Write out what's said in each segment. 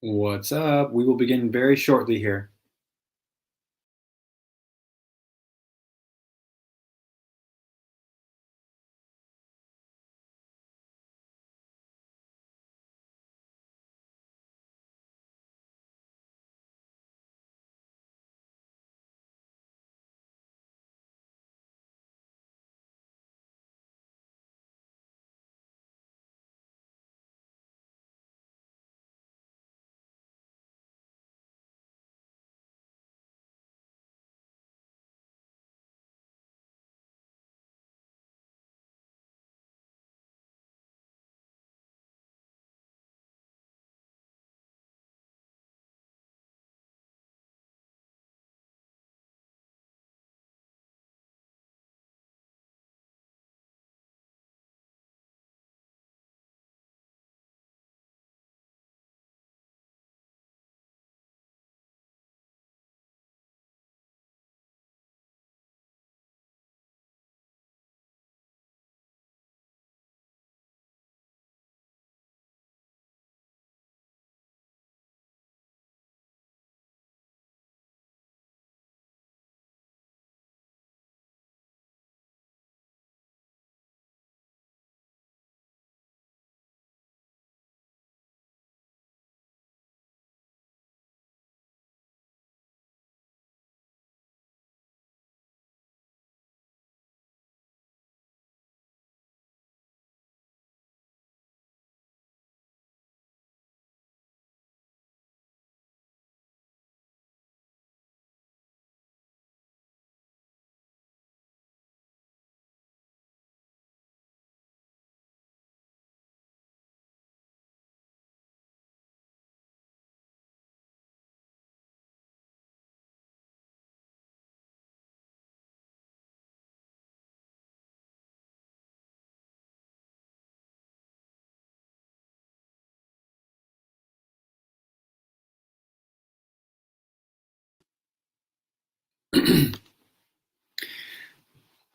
What's up? We will begin very shortly here.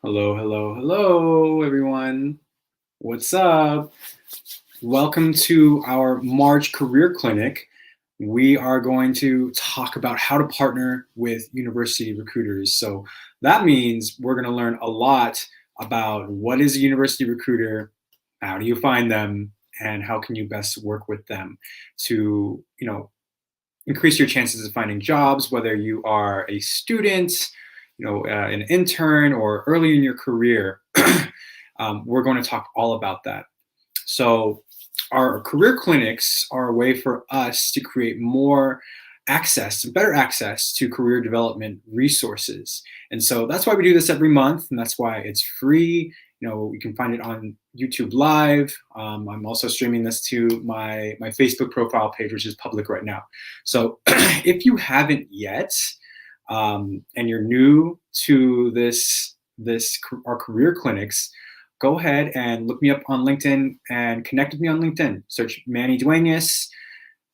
Hello, hello, hello, everyone. What's up? Welcome to our March Career Clinic. We are going to talk about how to partner with university recruiters. So that means we're going to learn a lot about what is a university recruiter, how do you find them, and how can you best work with them to, increase your chances of finding jobs, whether you are a student, an intern, or early in your career. We're going to talk all about that. So, our career clinics are a way for us to create more access, better access to career development resources. And so that's why we do this every month, and that's why it's free. You can find it on YouTube Live. I'm also streaming this to my Facebook profile page, which is public right now. So if you haven't yet, and you're new to our career clinics, go ahead and look me up on LinkedIn and connect with me on LinkedIn. Search Manny Duenas,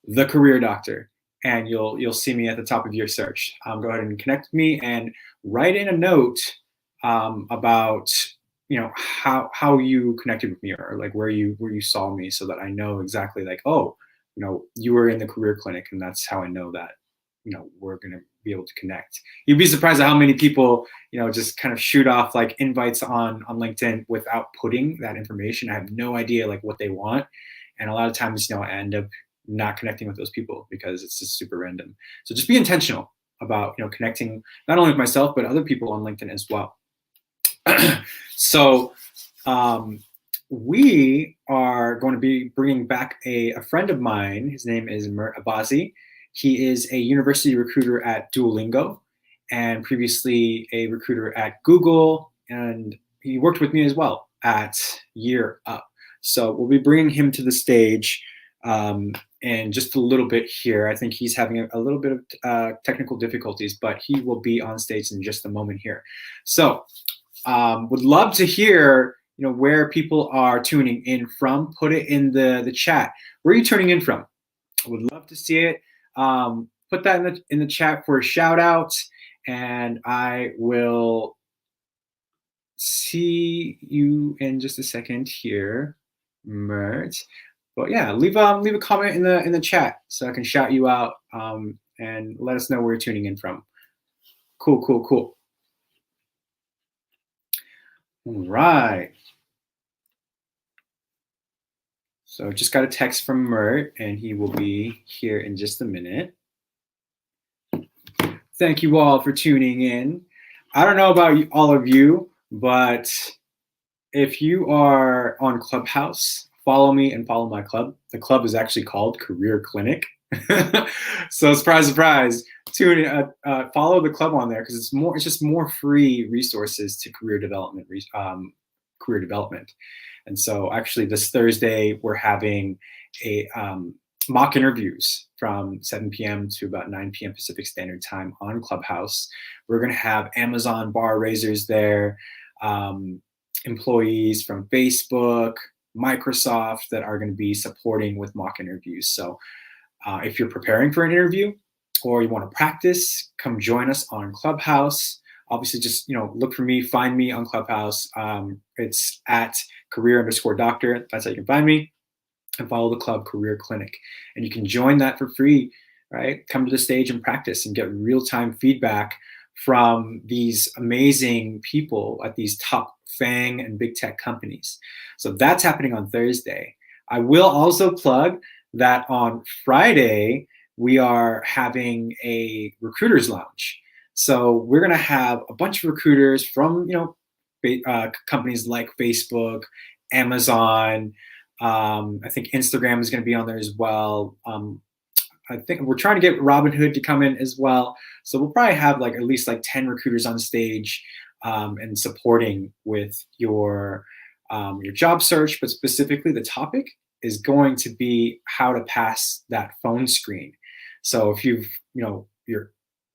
the Career Doctor, and you'll see me at the top of your search. Go ahead and connect with me and write in a note about how you connected with me, or like where you saw me, so that I know exactly, like, oh, you were in the career clinic, and that's how I know that we're going to be able to connect. You'd be surprised at how many people just kind of shoot off like invites on LinkedIn without putting that information. I have no idea like what they want, and a lot of times I end up not connecting with those people because it's just super random. So just be intentional about connecting not only with myself but other people on LinkedIn as well. So we are going to be bringing back a friend of mine. His name is Mert Abbasi. He is a university recruiter at Duolingo, and previously a recruiter at Google, and he worked with me as well at Year Up. So we'll be bringing him to the stage in just a little bit here. I think he's having a little bit of technical difficulties, but he will be on stage in just a moment here. So would love to hear where people are tuning in from. Put it in the chat. Where are you tuning in from? I would love to see it. Put that in the chat for a shout out, and I will see you in just a second here, Mert. But yeah, leave a comment in the chat so I can shout you out and let us know where you're tuning in from. Cool. All right. So just got a text from Mert, and he will be here in just a minute. Thank you all for tuning in. I don't know about all of you, but if you are on Clubhouse, follow me and follow my club. The club is actually called Career Clinic. So surprise, tune in, follow the club on there because it's just more free resources to career development. And so actually this Thursday we're having a mock interviews from 7 p.m. to about 9 p.m. Pacific Standard Time on Clubhouse. We're going to have Amazon bar raisers there, employees from Facebook, Microsoft that are going to be supporting with mock interviews. So if you're preparing for an interview or you want to practice, come join us on Clubhouse. Obviously, just look for me, find me on Clubhouse. It's at career_doctor. That's how you can find me. And follow the club Career Clinic. And you can join that for free, right? Come to the stage and practice and get real-time feedback from these amazing people at these top FANG and big tech companies. So that's happening on Thursday. I will also plug that on Friday, we are having a recruiters lounge. So we're going to have a bunch of recruiters from, companies like Facebook, Amazon. I think Instagram is going to be on there as well. I think we're trying to get Robinhood to come in as well. So we'll probably have at least 10 recruiters on stage and supporting with your job search, but specifically the topic is going to be how to pass that phone screen. So if you're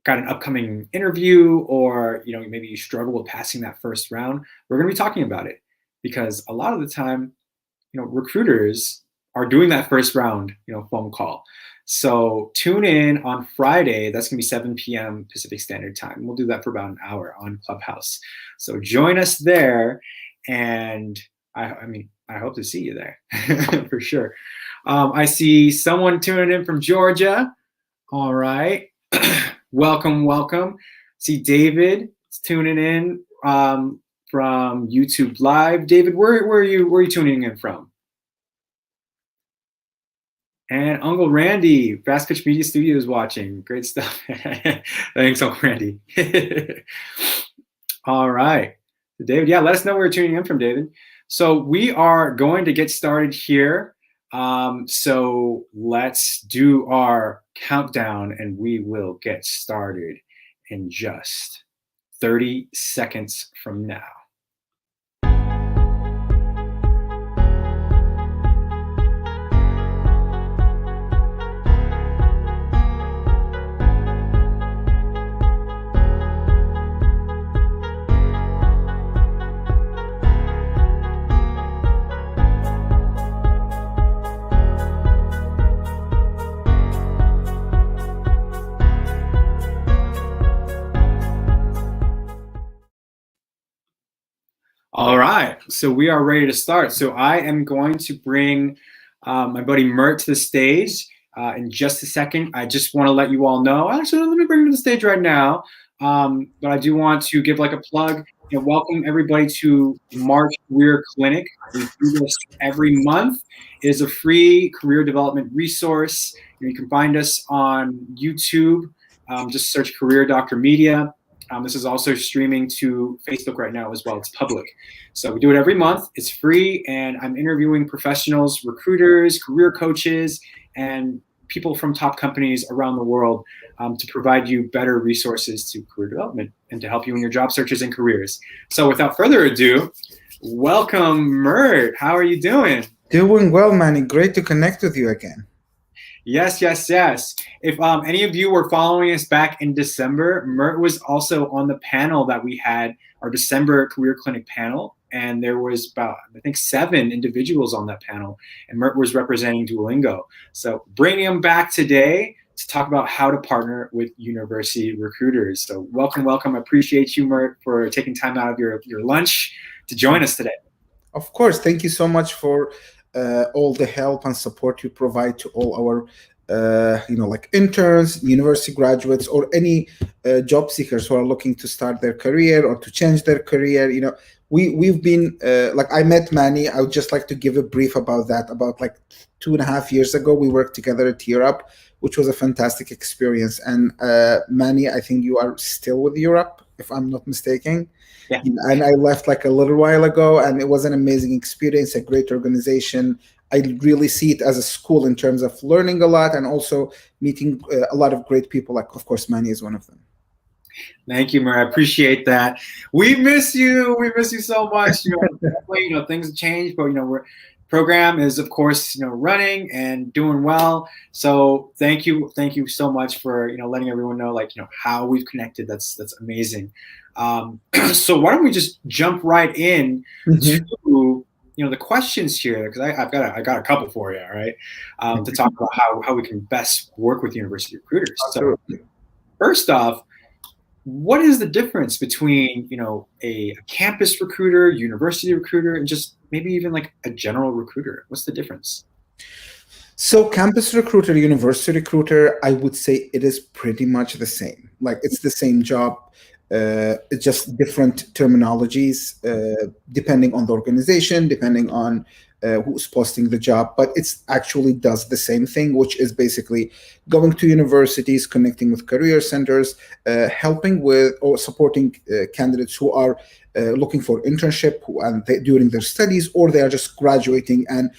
got an upcoming interview or maybe you struggle with passing that first round, we're going to be talking about it because a lot of the time, recruiters are doing that first round, phone call. So tune in on Friday. That's going to be 7 p.m. Pacific Standard Time. We'll do that for about an hour on Clubhouse. So join us there, and I hope to see you there for sure. I see someone tuning in from Georgia. All right, welcome. See David tuning in from YouTube Live. David, where are you tuning in from? And Uncle Randy, Fast Pitch Media Studio is watching. Great stuff. Thanks, Uncle Randy. All right. David, yeah, let us know where you're tuning in from, David. So we are going to get started here. So let's do our countdown and we will get started in just 30 seconds from now. All right, so we are ready to start. So I am going to bring my buddy Mert to the stage in just a second. I just want to let you all know. Actually, let me bring him to the stage right now. But I do want to give a plug. Welcome everybody to March Career Clinic. We do this every month. It is a free career development resource. You can find us on YouTube. Just search Career Doctor Media. This is also streaming to Facebook right now as well. It's public. So we do it every month. It's free, and I'm interviewing professionals, recruiters, career coaches, and people from top companies around the world to provide you better resources to career development and to help you in your job searches and careers. So without further ado, welcome, Mert. How are you doing? Doing well, Manny. Great to connect with you again. Yes. If any of you were following us back in December, Mert was also on the panel that we had, our December Career Clinic panel, and there was about, I think, 7 individuals on that panel, and Mert was representing Duolingo. So bringing him back today to talk about how to partner with university recruiters. So welcome. I appreciate you, Mert, for taking time out of your lunch to join us today. Of course. Thank you so much for all the help and support you provide to all our like interns, university graduates, or any job seekers who are looking to start their career or to change their career. We've been like, I met Manny. I would just like to give a brief about that. About like 2.5 years ago, we worked together at Europe, which was a fantastic experience. And Manny, I think you are still with Europe, if I'm not mistaken. Yeah. And I left like a little while ago, and it was an amazing experience, a great organization. I really see it as a school in terms of learning a lot and also meeting a lot of great people. Like, of course, Manny is one of them. Thank you, Mert. I appreciate that. We miss you. We miss you so much. Definitely, things have changed, but we're program is, of course, running and doing well. So thank you so much for letting everyone know how we've connected. That's amazing. So why don't we just jump right in to the questions here, because I got a couple for you, all right, to talk about how we can best work with university recruiters. So first off, what is the difference between a campus recruiter, university recruiter, and just maybe even like a general recruiter? What's the difference? So campus recruiter, university recruiter, I would say it is pretty much the same. Like, it's the same job. It's just different terminologies depending on the organization, depending on who's posting the job, but it's actually does the same thing, which is basically going to universities, connecting with career centers, helping with or supporting candidates who are looking for internship during their studies, or they are just graduating and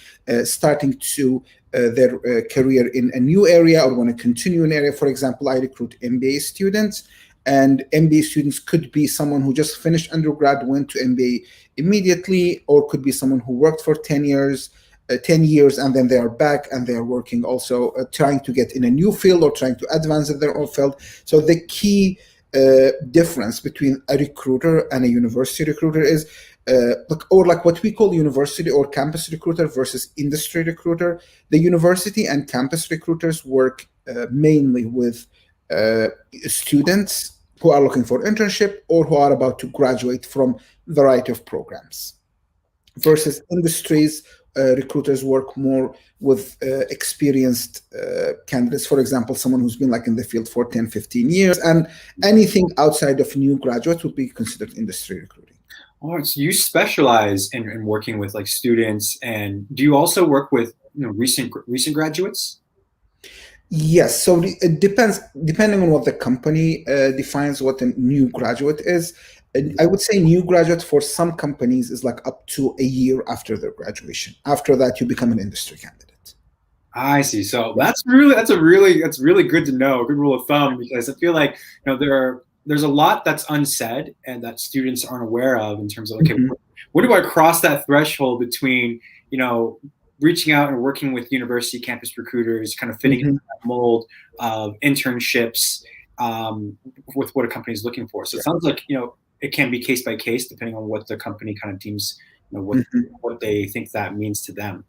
starting to their career in a new area or want to continue an area. For example, I recruit MBA students. And MBA students could be someone who just finished undergrad, went to MBA immediately, or could be someone who worked for 10 years, and then they are back and they are working also trying to get in a new field or trying to advance in their own field. So the key difference between a recruiter and a university recruiter is like what we call university or campus recruiter versus industry recruiter. The university and campus recruiters work mainly with students who are looking for internship or who are about to graduate from a variety of programs, versus industries recruiters work more with experienced candidates. For example, someone who's been like in the field for 10, 15 years, and anything outside of new graduates would be considered industry recruiting. Oh, so you specialize in working with like students, and do you also work with recent graduates? Yes, so it depends, depending on what the company defines what a new graduate is. And I would say new graduate for some companies is like up to a year after their graduation. After that, you become an industry candidate. I see. So that's really good to know. Good rule of thumb, because I feel like there's a lot that's unsaid and that students aren't aware of in terms of, okay, when do I cross that threshold between reaching out and working with university campus recruiters, kind of fitting into that mold of internships with what a company is looking for. So it sounds like it can be case by case depending on what the company kind of deems what they think that means to them.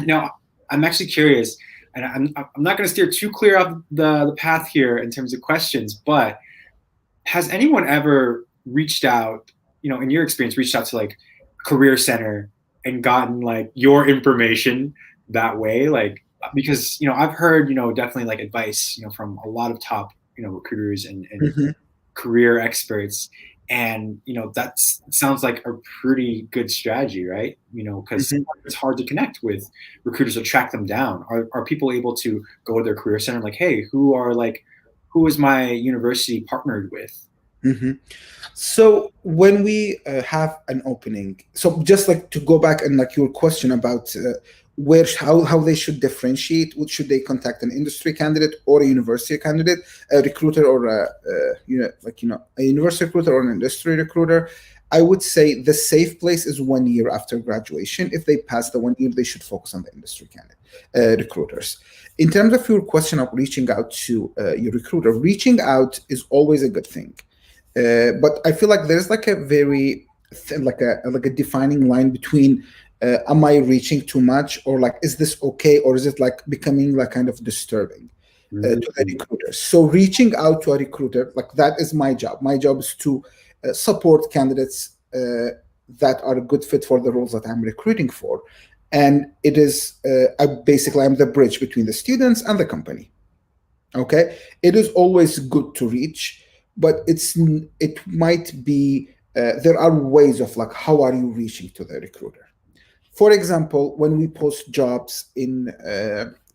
Now, I'm actually curious, and I'm not going to steer too clear off the path here in terms of questions, but has anyone ever reached out, in your experience, reached out to like Career Center and gotten like your information that way? Like, because I've heard definitely like advice from a lot of top recruiters and career experts, and that sounds like a pretty good strategy, right? Because it's hard to connect with recruiters or track them down. Are people able to go to their Career Center like, hey, who is my university partnered with? So when we have an opening, so just like to go back and like your question about how they should differentiate, should they contact an industry candidate or a university candidate, a recruiter, or a university recruiter or an industry recruiter? I would say the safe place is 1 year after graduation. If they pass the 1 year, they should focus on the industry candidate recruiters. In terms of your question of reaching out to your recruiter, reaching out is always a good thing. But I feel like there's like a very like a defining line between am I reaching too much, or like, is this okay, or is it like becoming like kind of disturbing to the recruiter? So reaching out to a recruiter, like, that is my job. My job is to support candidates that are a good fit for the roles that I'm recruiting for. and it is basically I'm the bridge between the students and the company. Okay, it is always good to reach, but it might be there are ways of like how are you reaching to the recruiter. For example, when we post jobs in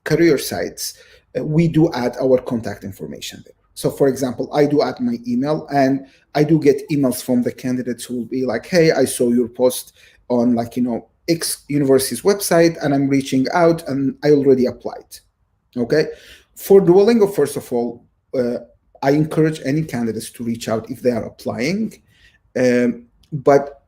career sites, we do add our contact information there. So, for example, I do add my email, and I do get emails from the candidates who will be like, "Hey, I saw your post on X university's website, and I'm reaching out, and I already applied." Okay. For Duolingo, first of all, I encourage any candidates to reach out if they are applying. But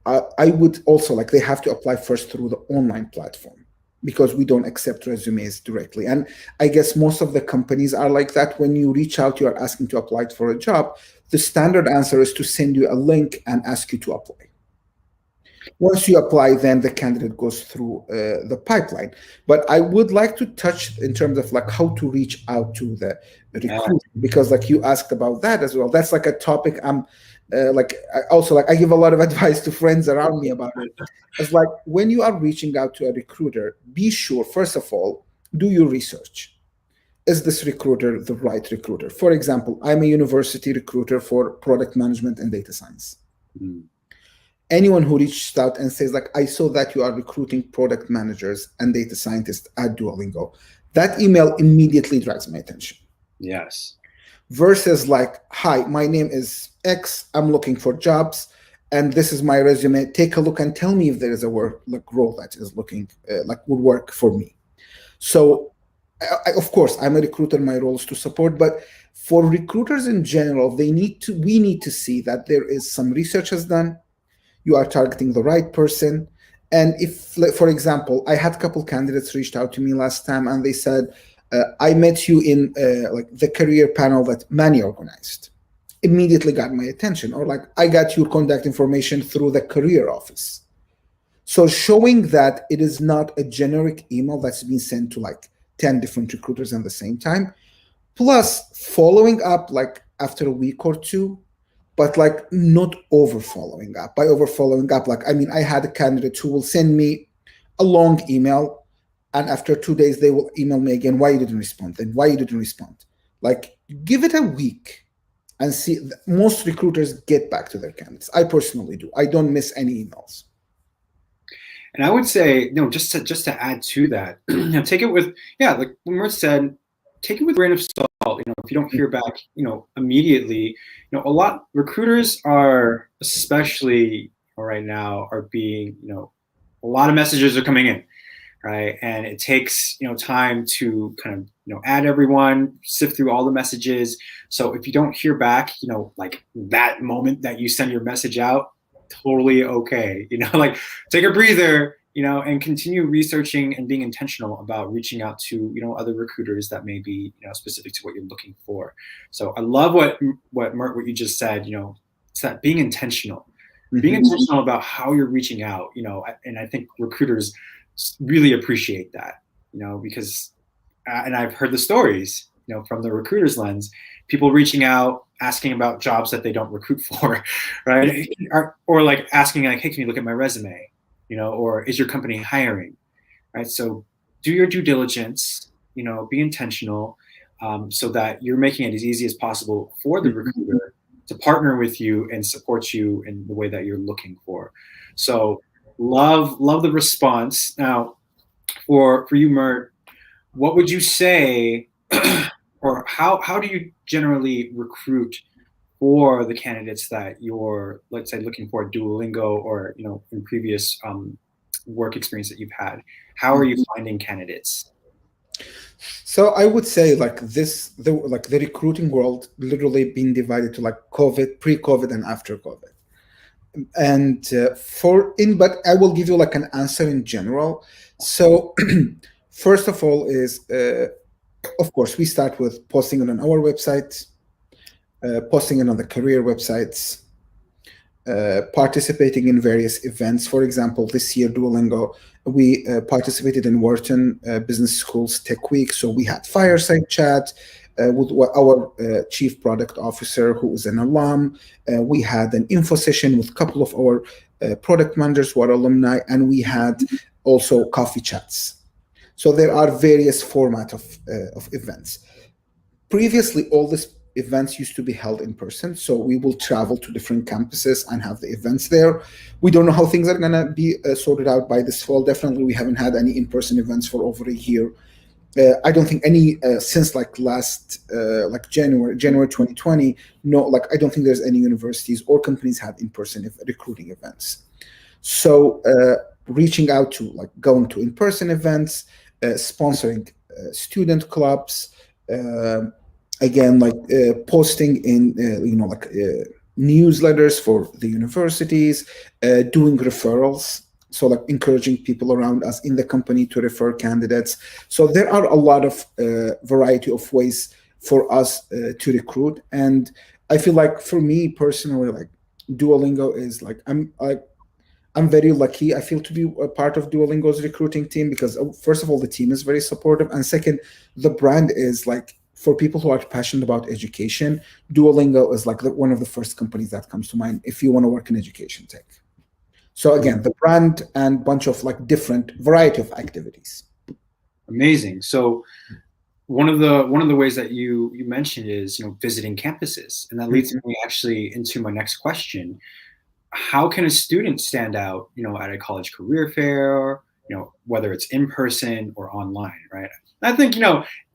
I would also they have to apply first through the online platform, because we don't accept resumes directly. And I guess most of the companies are like that. When you reach out, you are asking to apply for a job. The standard answer is to send you a link and ask you to apply. Once you apply, then the candidate goes through the pipeline. But I would like to touch in terms of how to reach out to the recruiter, because you asked about that as well. That's a topic I'm I give a lot of advice to friends around me about it. It's when you are reaching out to a recruiter, be sure, first of all, do your research. Is this recruiter the right recruiter? For example, I'm a university recruiter for product management and data science. Anyone who reaches out and says I saw that you are recruiting product managers and data scientists at Duolingo, that email immediately draws my attention. Yes. Versus hi, my name is X, I'm looking for jobs, and this is my resume. Take a look and tell me if there is a role that is looking would work for me. So of course, I'm a recruiter, my role is to support, but for recruiters in general, we need to see that there is some research has done, you are targeting the right person. And if, for example, I had a couple candidates reached out to me last time, and they said, I met you in the career panel that Manny organized. Immediately got my attention. Or I got your contact information through the career office. So showing that it is not a generic email that's been sent to 10 different recruiters at the same time, plus following up after a week or two, but not over following up. By over following up, I had a candidate who will send me a long email, and after 2 days they will email me again, why you didn't respond, and why you didn't respond. Give it a week and see. Most recruiters get back to their candidates. I personally do. I don't miss any emails. And I would say, just to add to that, take it with, like Mert said, take it with a grain of salt. If you don't hear back, immediately, a lot recruiters are, especially right now, are being, a lot of messages are coming in, right? And it takes, time to kind of, add everyone, sift through all the messages. So if you don't hear back, that moment that you send your message out, totally okay. Take a breather, and continue researching and being intentional about reaching out to, other recruiters that may be, specific to what you're looking for. So I love what Mert, what you just said, it's that being intentional, being intentional about how you're reaching out, and I think recruiters really appreciate that, because, and I've heard the stories, from the recruiter's lens, people reaching out, asking about jobs that they don't recruit for, right? Or asking hey, can you look at my resume? Or is your company hiring, right? So do your due diligence, be intentional, so that you're making it as easy as possible for the recruiter to partner with you and support you in the way that you're looking for. So love the response. Now, for you, Mert, what would you say, or how do you generally recruit for the candidates that you're, let's say, looking for at Duolingo, or in previous work experience that you've had? How are you finding candidates? So I would say the recruiting world literally being divided to COVID, pre-COVID, and after COVID. And but I will give you an answer in general. So first of all is, of course, we start with posting it on our website, posting it on the career websites, participating in various events. For example, this year, Duolingo, we participated in Wharton Business School's Tech Week. So we had fireside chat with our chief product officer, who is an alum. We had an info session with a couple of our product managers who are alumni, and we had also coffee chats. So there are various formats of events. Previously, all these events used to be held in person. So we will travel to different campuses and have the events there. We don't know how things are going to be sorted out by this fall. Definitely, we haven't had any in-person events for over a year. I don't think any since like last like January 2020. No, like I don't think there's any universities or companies have in-person recruiting events. So reaching out to like going to in-person events, sponsoring student clubs, uh, again like posting in like newsletters for the universities, doing referrals, so like encouraging people around us in the company to refer candidates. So there are a lot of variety of ways for us to recruit, and I feel like for me personally, like Duolingo is like I'm very lucky. I feel to be a part of Duolingo's recruiting team because, first of all, the team is very supportive, and second, the brand is like for people who are passionate about education. Duolingo is like one of the first companies that comes to mind if you want to work in education tech. So again, the brand and bunch of like different variety of activities. Amazing. So one of the ways that you mentioned is visiting campuses, and that leads me actually into my next question. How can a student stand out, at a college career fair, whether it's in person or online, right? I think,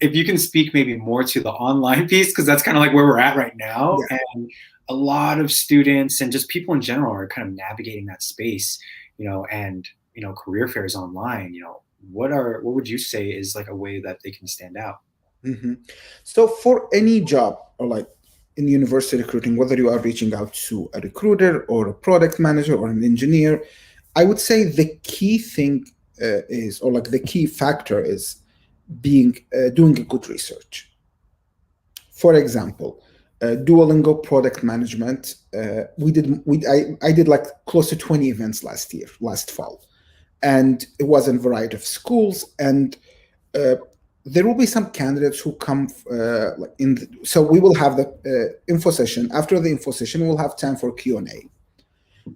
if you can speak maybe more to the online piece, because that's kind of like where we're at right now. Yeah. And a lot of students and just people in general are kind of navigating that space, and, career fairs online, what would you say is like a way that they can stand out? Mm-hmm. So for any job or like in university recruiting, whether you are reaching out to a recruiter or a product manager or an engineer, I would say the key thing is, or like the key factor is being doing a good research. For example, Duolingo product management. I did like close to 20 events last fall, and it was in a variety of schools. And there will be some candidates who come so we will have the info session. After the info session, we'll have time for Q&A,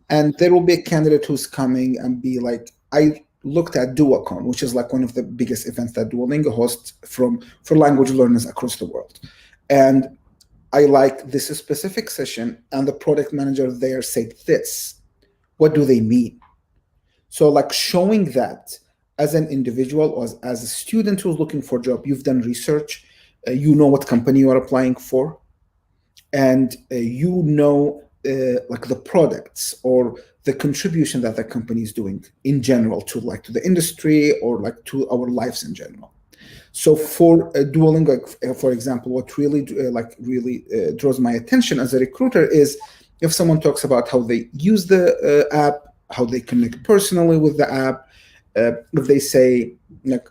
and there will be a candidate who's coming and be like, I looked at DuoCon, which is like one of the biggest events that Duolingo hosts for language learners across the world, and I like this specific session, and the product manager there said this. What do they mean? So like showing that as an individual or as a student who's looking for a job, you've done research, you know what company you are applying for, and you know like the products or the contribution that the company is doing in general to the industry or like to our lives in general. So for Duolingo, for example, what really draws my attention as a recruiter is if someone talks about how they use the app, how they connect personally with the app. If they say, like,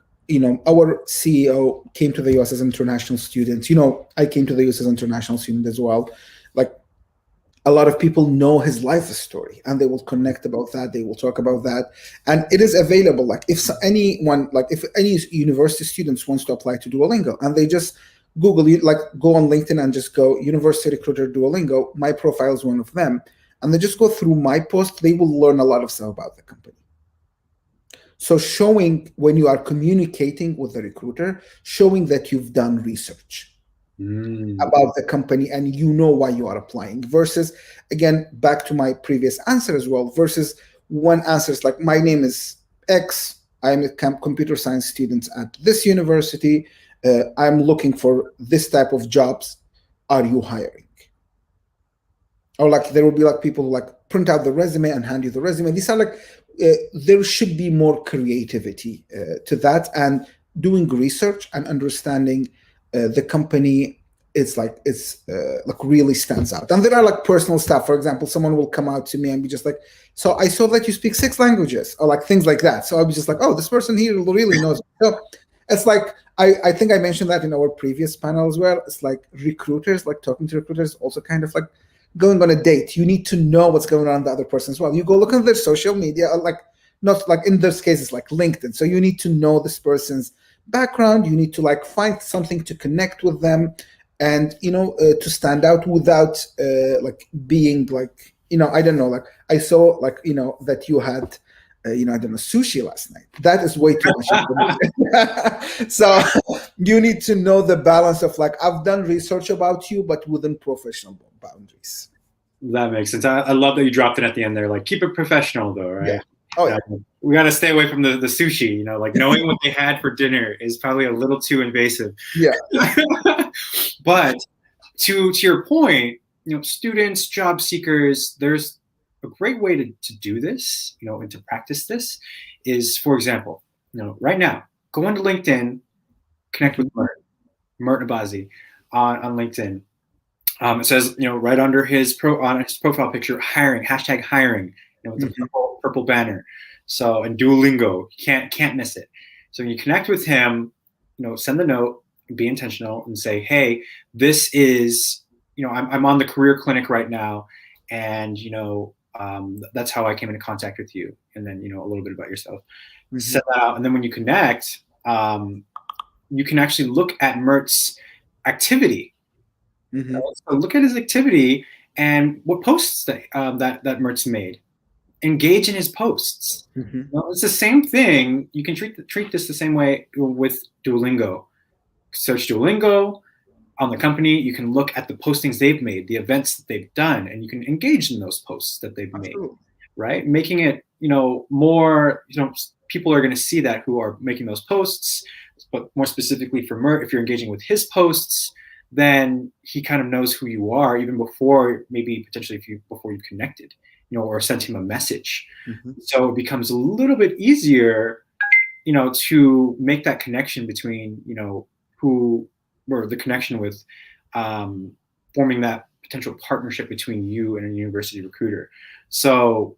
our CEO came to the US as an international student, I came to the US as an international student as well. Like, a lot of people know his life story and they will connect about that. They will talk about that. And it is available. Like, if any university students wants to apply to Duolingo and they just Google, go on LinkedIn and just go University Recruiter Duolingo, my profile is one of them. And they just go through my post, they will learn a lot of stuff about the company. So showing when you are communicating with the recruiter, showing that you've done research about the company and you know why you are applying, versus, again, back to my previous answer as well, versus one answer is like, my name is X, I'm a computer science student at this university, I'm looking for this type of jobs, are you hiring? Or like there will be like people who like print out the resume and hand you the resume. These are like, there should be more creativity to that, and doing research and understanding the company. It's like really stands out. And there are like personal stuff. For example, someone will come out to me and be just like, so I saw that you speak 6 languages, or like things like that. So I'll be just like, oh, this person here really knows. So it's like, I think I mentioned that in our previous panel as well. It's like recruiters, like talking to recruiters, also kind of like going on a date. You need to know what's going on in the other person as well. You go look at their social media, or like, not like in this case, it's like LinkedIn. So you need to know this person's background. You need to like find something to connect with them, and to stand out without like being like, I don't know, like I saw like that you had I don't know, sushi last night. That is way too much information. So you need to know the balance of like, I've done research about you, but within professional boundaries. That makes sense. I love that you dropped it at the end there. Like, keep it professional, though, right? Yeah. Oh, yeah. We got to stay away from the sushi. Like knowing what they had for dinner is probably a little too invasive. Yeah. But to your point, students, job seekers, there's a great way to do this, and to practice this is, for example, right now, go onto LinkedIn, connect with Mert Abbasi on LinkedIn. It says, right under his profile picture, hiring, #hiring, with the purple banner. So, and Duolingo, can't miss it. So when you connect with him, send the note, be intentional, and say, hey, this is, I'm on the career clinic right now, and that's how I came into contact with you. And then a little bit about yourself. Send that out, and then when you connect, you can actually look at Mert's activity. So look at his activity and what posts that Mert's made. Engage in his posts. It's the same thing. You can treat this the same way with Duolingo. Search Duolingo on the company. You can look at the postings they've made, the events that they've done, and you can engage in those posts that they've made. Right, making it more. People are going to see that who are making those posts. But more specifically for Mert, if you're engaging with his posts, then he kind of knows who you are even before, maybe potentially before you've connected, or sent him a message. So it becomes a little bit easier, to make that connection between, the connection with forming that potential partnership between you and a university recruiter. So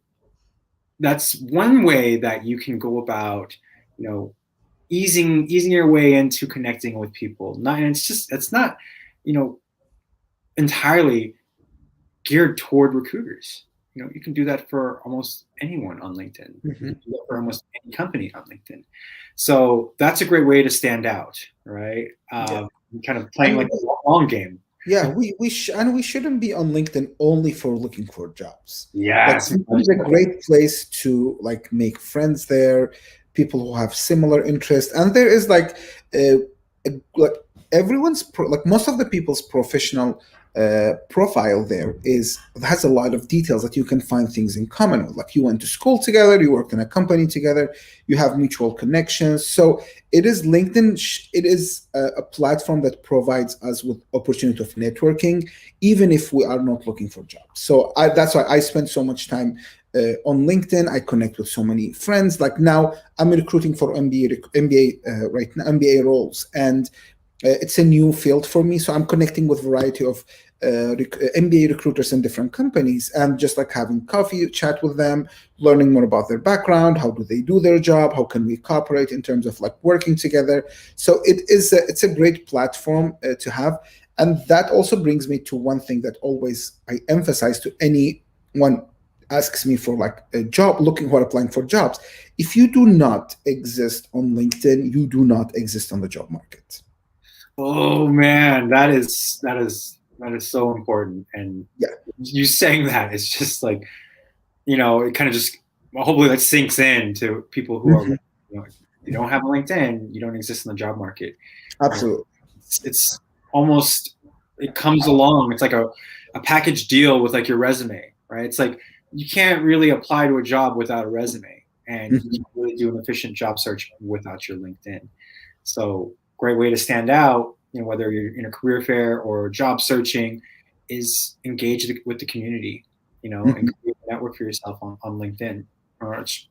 that's one way that you can go about, easing your way into connecting with people. It's not entirely geared toward recruiters. You can do that for almost anyone on LinkedIn. You can do that for almost any company on LinkedIn. So that's a great way to stand out, right? Kind of playing like a long game. Yeah, we shouldn't be on LinkedIn only for looking for jobs. Yeah, it's a great place to like make friends there, people who have similar interests, and there is like everyone's most of the people's professional profile there has a lot of details that you can find things in common with. Like you went to school together, you worked in a company together, you have mutual connections. So it is LinkedIn. It is a platform that provides us with opportunity of networking, even if we are not looking for jobs. So that's why I spend so much time on LinkedIn. I connect with so many friends. Like now, I'm recruiting for MBA right now, MBA roles, and it's a new field for me. So I'm connecting with a variety of MBA recruiters in different companies, and just like having coffee, chat with them, learning more about their background, how do they do their job, how can we cooperate in terms of like working together. So it's a great platform to have. And that also brings me to one thing that always I emphasize to anyone asks me for like a job, who are applying for jobs. If you do not exist on LinkedIn, you do not exist on the job market. Oh man, that is so important. And you saying that, it's just like, it kind of just hopefully that sinks in to people who are, if you don't have a LinkedIn, you don't exist in the job market. Absolutely. It's almost, it comes along. It's like a package deal with like your resume, right? It's like you can't really apply to a job without a resume, and you can't really do an efficient job search without your LinkedIn. So great way to stand out, whether you're in a career fair or job searching, is engage with the community, and create a network for yourself on LinkedIn. It's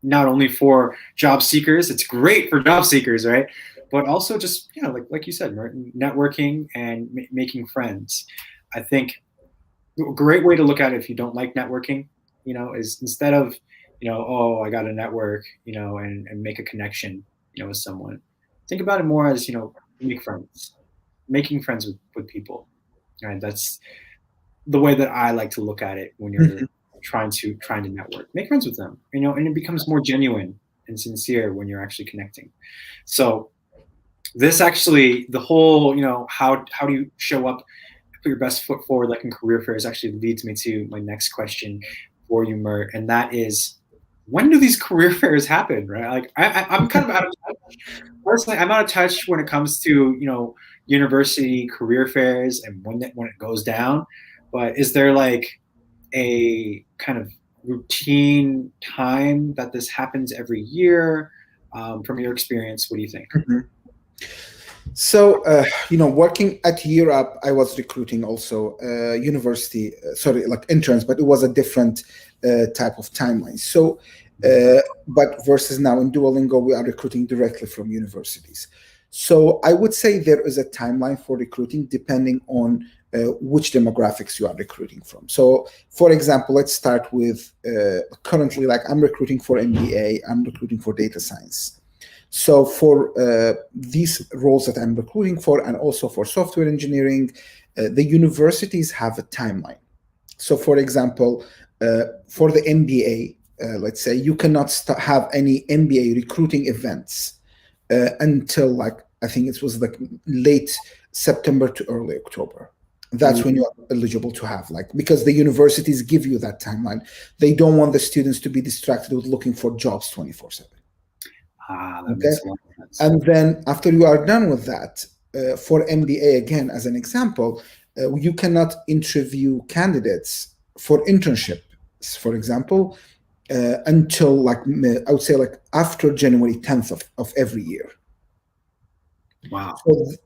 not only for job seekers, it's great for job seekers, right? But also just, like you said, networking and making friends. I think a great way to look at it if you don't like networking, is instead of, oh, I got to network, and make a connection, with someone. Think about it more as, make friends, making friends with people. Right? That's the way that I like to look at it when you're trying to network. Make friends with them, and it becomes more genuine and sincere when you're actually connecting. So this actually, the whole, how do you show up, put your best foot forward, like in career fairs, actually leads me to my next question for you, Mert, and that is, when do these career fairs happen, right? Like I'm kind of out of touch. Personally, I'm out of touch when it comes to, university career fairs and when it goes down. But is there like a kind of routine time that this happens every year? From your experience, what do you think? Mhm. So, working at Europe, I was recruiting also university, sorry, like interns, but it was a different type of timeline. So, but versus now in Duolingo, we are recruiting directly from universities. So I would say there is a timeline for recruiting depending on which demographics you are recruiting from. So, for example, let's start with currently, like I'm recruiting for MBA, I'm recruiting for data science. So for these roles that I'm recruiting for, and also for software engineering, the universities have a timeline. So for example, for the MBA, let's say you cannot have any MBA recruiting events until like, I think it was like late September to early October. That's when you're eligible to have, like, because the universities give you that timeline. They don't want the students to be distracted with looking for jobs 24/7. That Okay. makes a lot of sense. And then after you are done with that, for MBA, again, as an example, you cannot interview candidates for internships, for example, until like, I would say like after January 10th of every year. Wow.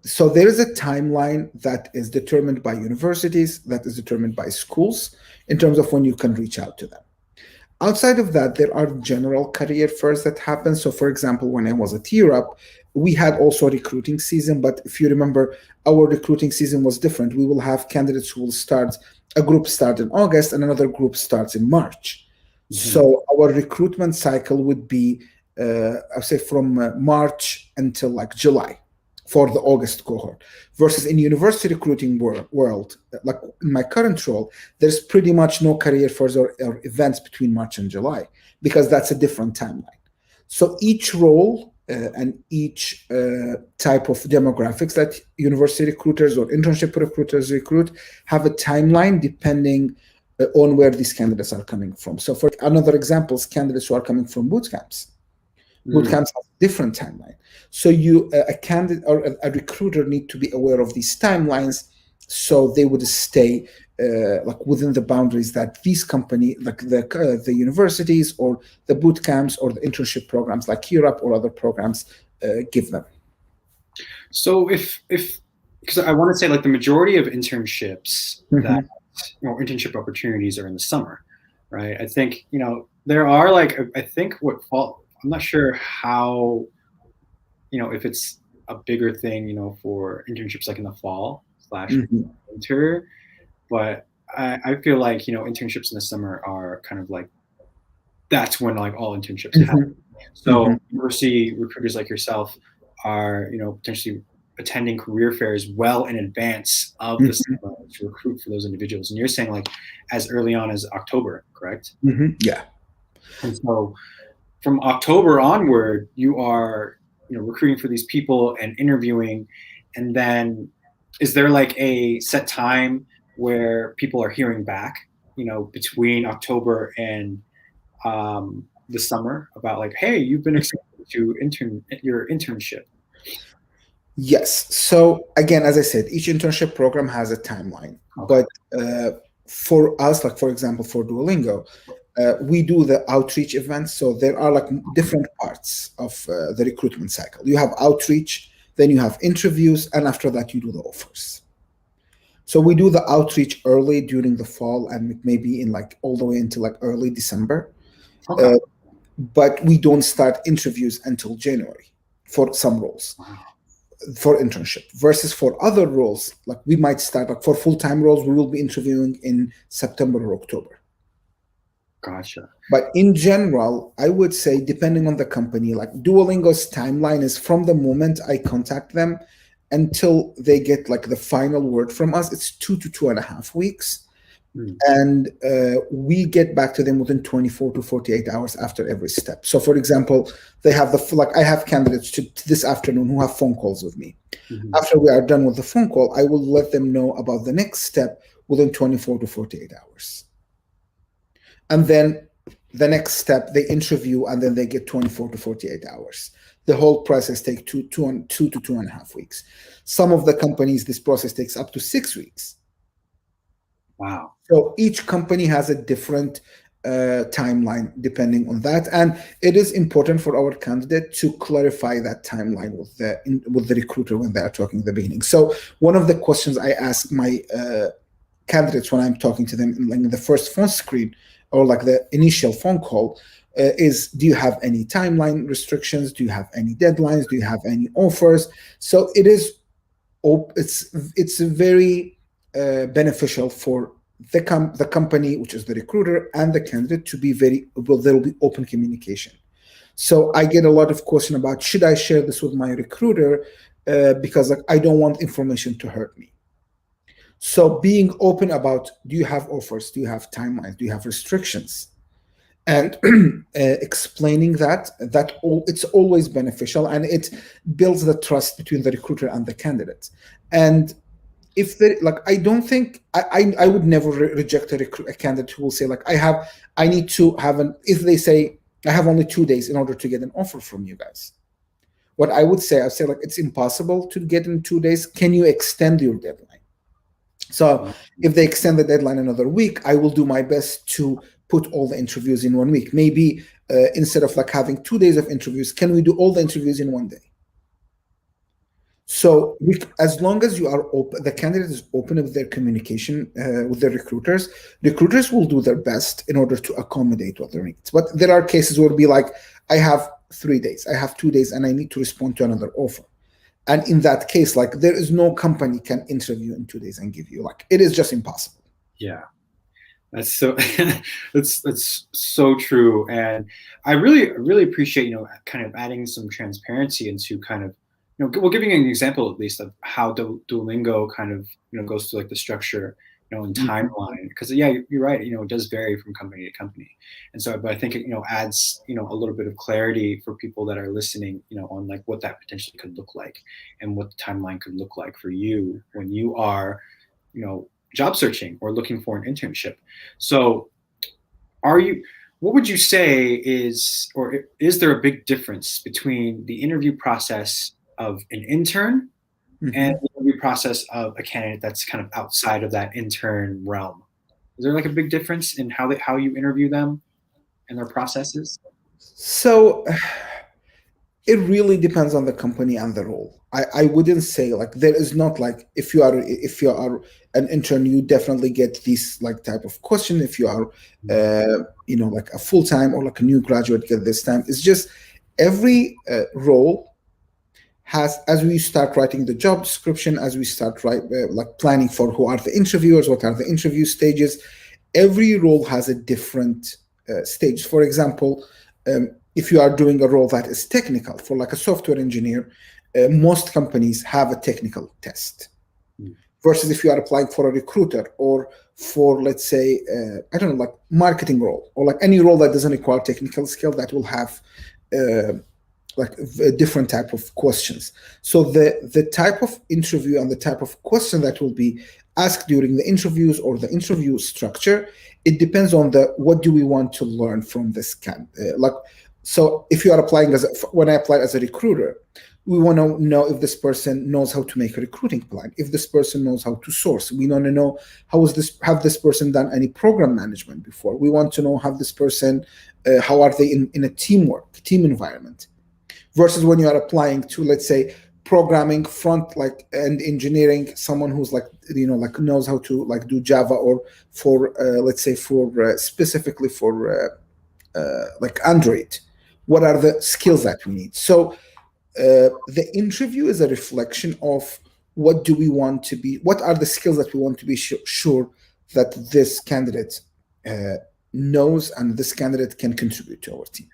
So there is a timeline that is determined by universities, that is determined by schools in terms of when you can reach out to them. Outside of that, there are general career fairs that happen. So, for example, when I was at Europe, we had also a recruiting season. But if you remember, our recruiting season was different. We will have candidates who will start, a group start in August and another group starts in March. Mm-hmm. So our recruitment cycle would be, I would say, from March until like July for the August cohort, versus in university recruiting world, like in my current role, there's pretty much no career fairs or events between March and July, because that's a different timeline. So each role and each type of demographics that university recruiters or internship recruiters recruit have a timeline depending on where these candidates are coming from. So for another example, candidates who are coming from boot camps. Boot camps have a different timeline. So a candidate or a recruiter need to be aware of these timelines, so they would stay like within the boundaries that these company, like the universities or the boot camps or the internship programs like Europe or other programs give them. So if because I want to say like the majority of internships that internship opportunities are in the summer, right? I think there are like I think what fall. I'm not sure how, if it's a bigger thing, for internships like in the fall / winter, but I feel like, internships in the summer are kind of like, that's when like all internships happen. So university recruiters like yourself are, potentially attending career fairs well in advance of the summer to recruit for those individuals. And you're saying like as early on as October, correct? Yeah. And so from October onward, you are, recruiting for these people and interviewing. And then is there like a set time where people are hearing back, between October and the summer about like, hey, you've been accepted to your internship? Yes. So again, as I said, each internship program has a timeline. Okay. But for us, like for example, for Duolingo, we do the outreach events. So there are like different parts of the recruitment cycle. You have outreach, then you have interviews, and after that you do the offers. So we do the outreach early during the fall and maybe in like all the way into like early December. Okay. But we don't start interviews until January for some roles. Wow. For internship, versus for other roles, like we might start like for full-time roles, we will be interviewing in September or October. Gotcha. But in general, I would say, depending on the company, like Duolingo's timeline is from the moment I contact them until they get like the final word from us, it's 2 to 2.5 weeks. And we get back to them within 24 to 48 hours after every step. So for example, they have I have candidates to this afternoon who have phone calls with me. After we are done with the phone call, I will let them know about the next step within 24 to 48 hours. And then The next step, they interview, and then they get 24 to 48 hours. The whole process takes two to 2.5 weeks. Some of the companies, this process takes up to 6 weeks. Wow. So each company has a different timeline depending on that, and it is important for our candidate to clarify that timeline with the recruiter when they are talking at the beginning. So one of the questions I ask my candidates when I'm talking to them in the first phone screen or like the initial phone call is, do you have any timeline restrictions? Do you have any deadlines? Do you have any offers? So it's very beneficial for the company, which is the recruiter, and the candidate to be there will be open communication. So I get a lot of question about, should I share this with my recruiter because like, I don't want information to hurt me. So being open about, do you have offers? Do you have timelines? Do you have restrictions? And explaining it's always beneficial, and it builds the trust between the recruiter and the candidate. And if they like, I don't think I would never reject a candidate who will say like, I need to have if they say I have only 2 days in order to get an offer from you guys. What I'd say like, it's impossible to get in 2 days. Can you extend your deadline? So if they extend the deadline another week, I will do my best to put all the interviews in 1 week. Maybe instead of like having 2 days of interviews, can we do all the interviews in 1 day? So as long as you are open, the candidate is open with their communication with their recruiters. Recruiters will do their best in order to accommodate what their needs. But there are cases where it'll be like, I have 3 days, I have 2 days, and I need to respond to another offer. And in that case, like, there is no company can interview in 2 days and give you, like, it is just impossible. Yeah, that's so that's so true. And I really appreciate, kind of adding some transparency into kind of, well, giving an example at least of how Duolingo kind of, goes through like the structure, and timeline. Because yeah, you're right. It does vary from company to company. And so, but I think it, adds, a little bit of clarity for people that are listening, on like what that potentially could look like and what the timeline could look like for you when you are, job searching or looking for an internship. So what would you say is there a big difference between the interview process of an intern and the interview process of a candidate that's kind of outside of that intern realm? Is there like a big difference in how you interview them and their processes? So it really depends on the company and the role. I wouldn't say like there is not like, if you are an intern, you definitely get this like type of question. If you are like a full-time or like a new graduate, get this time. It's just every role has, as we start writing the job description, as we start like planning for who are the interviewers, what are the interview stages, every role has a different stage. For example, if you are doing a role that is technical, for like a software engineer, most companies have a technical test. Versus if you are applying for a recruiter or for, let's say, I don't know, like marketing role or like any role that doesn't require technical skill, that will have like a different type of questions. So the type of interview and the type of question that will be asked during the interviews or the interview structure, it depends on what do we want to learn from this so if you are applying when I apply as a recruiter, we want to know if this person knows how to make a recruiting plan, if this person knows how to source. We want to know have this person done any program management before. We want to know have this person, how are they in a team environment. Versus when you are applying to, let's say, programming front and engineering, someone who's like knows how to like do Java, or for let's say for specifically for like Android, what are the skills that we need? So the interview is a reflection of what are the skills that we want to be sure that this candidate knows and this candidate can contribute to our team.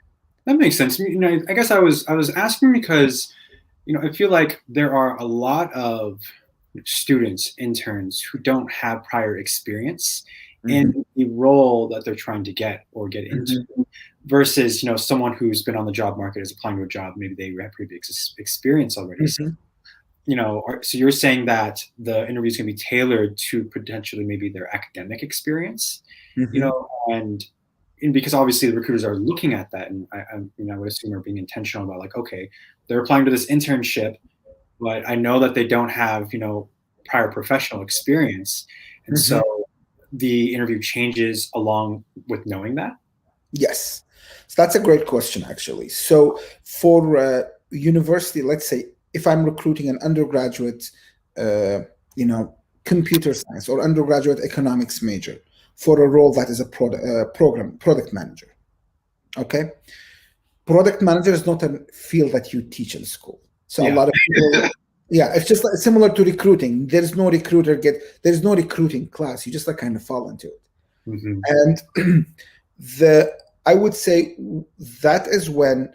That makes sense. I guess I was asking because, I feel like there are a lot of students, interns, who don't have prior experience in the role that they're trying to get into, versus, someone who's been on the job market, is applying to a job, maybe they have previous experience already. So, so you're saying that the interview is going to be tailored to potentially maybe their academic experience, and and because obviously the recruiters are looking at that, and I would assume are being intentional about like, okay, they're applying to this internship, but I know that they don't have, prior professional experience. And so the interview changes along with knowing that. Yes. So that's a great question, actually. So for university, let's say if I'm recruiting an undergraduate, computer science or undergraduate economics major for a role that is a product manager. Okay. Product manager is not a field that you teach in school. So a lot of people, it's just like, similar to recruiting. There's no recruiting class. You just like kind of fall into it. And I would say that is when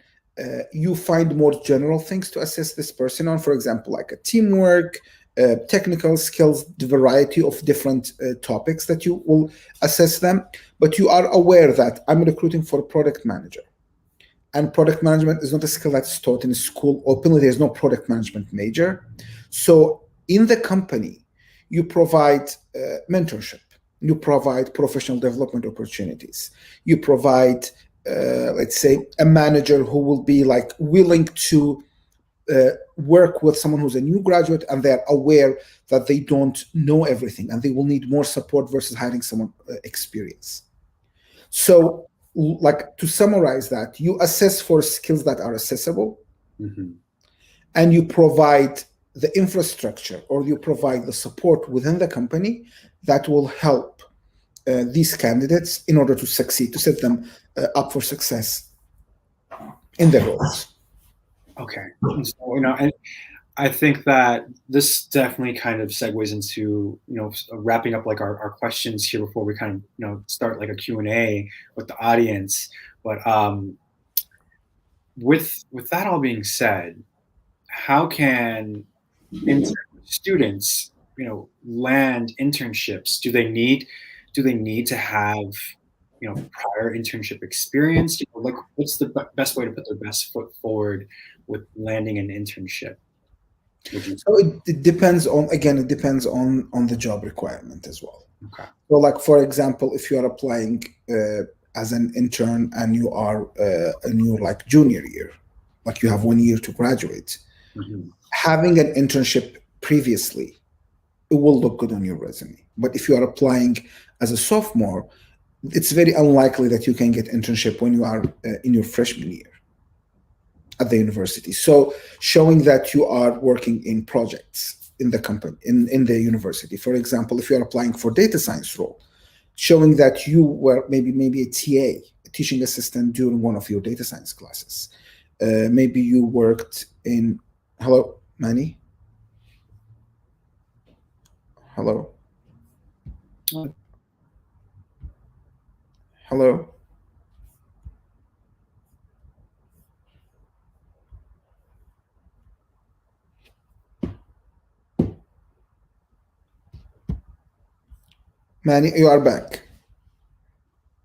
you find more general things to assess this person on. For example, like a teamwork, technical skills, the variety of different topics that you will assess them. But you are aware that I'm recruiting for a product manager. And product management is not a skill that's taught in school openly. There's no product management major. So in the company, you provide mentorship. You provide professional development opportunities. You provide, let's say, a manager who will be like willing to work with someone who's a new graduate and they're aware that they don't know everything and they will need more support versus hiring someone experienced. So, like to summarize that, you assess for skills that are accessible, and you provide the infrastructure or you provide the support within the company that will help these candidates in order to succeed, to set them up for success in their roles. Okay. So, and I think that this definitely kind of segues into, wrapping up like our questions here before we kind of, start like a Q&A with the audience. But with that all being said, how can students, land internships? Do they need to have, prior internship experience? Like what's the best way to put their best foot forward with landing an internship? So it depends on the job requirement as well. Okay. So like, for example, if you are applying as an intern and you are in your like junior year, like you have 1 year to graduate, having an internship previously, it will look good on your resume. But if you are applying as a sophomore, it's very unlikely that you can get internship when you are in your freshman year at the university. So showing that you are working in projects in the company, in the university. For example, if you're applying for data science role, showing that you were maybe a TA, a teaching assistant during one of your data science classes. Maybe you worked in, hello, Manny? Hello? Hello? Manny, you are back.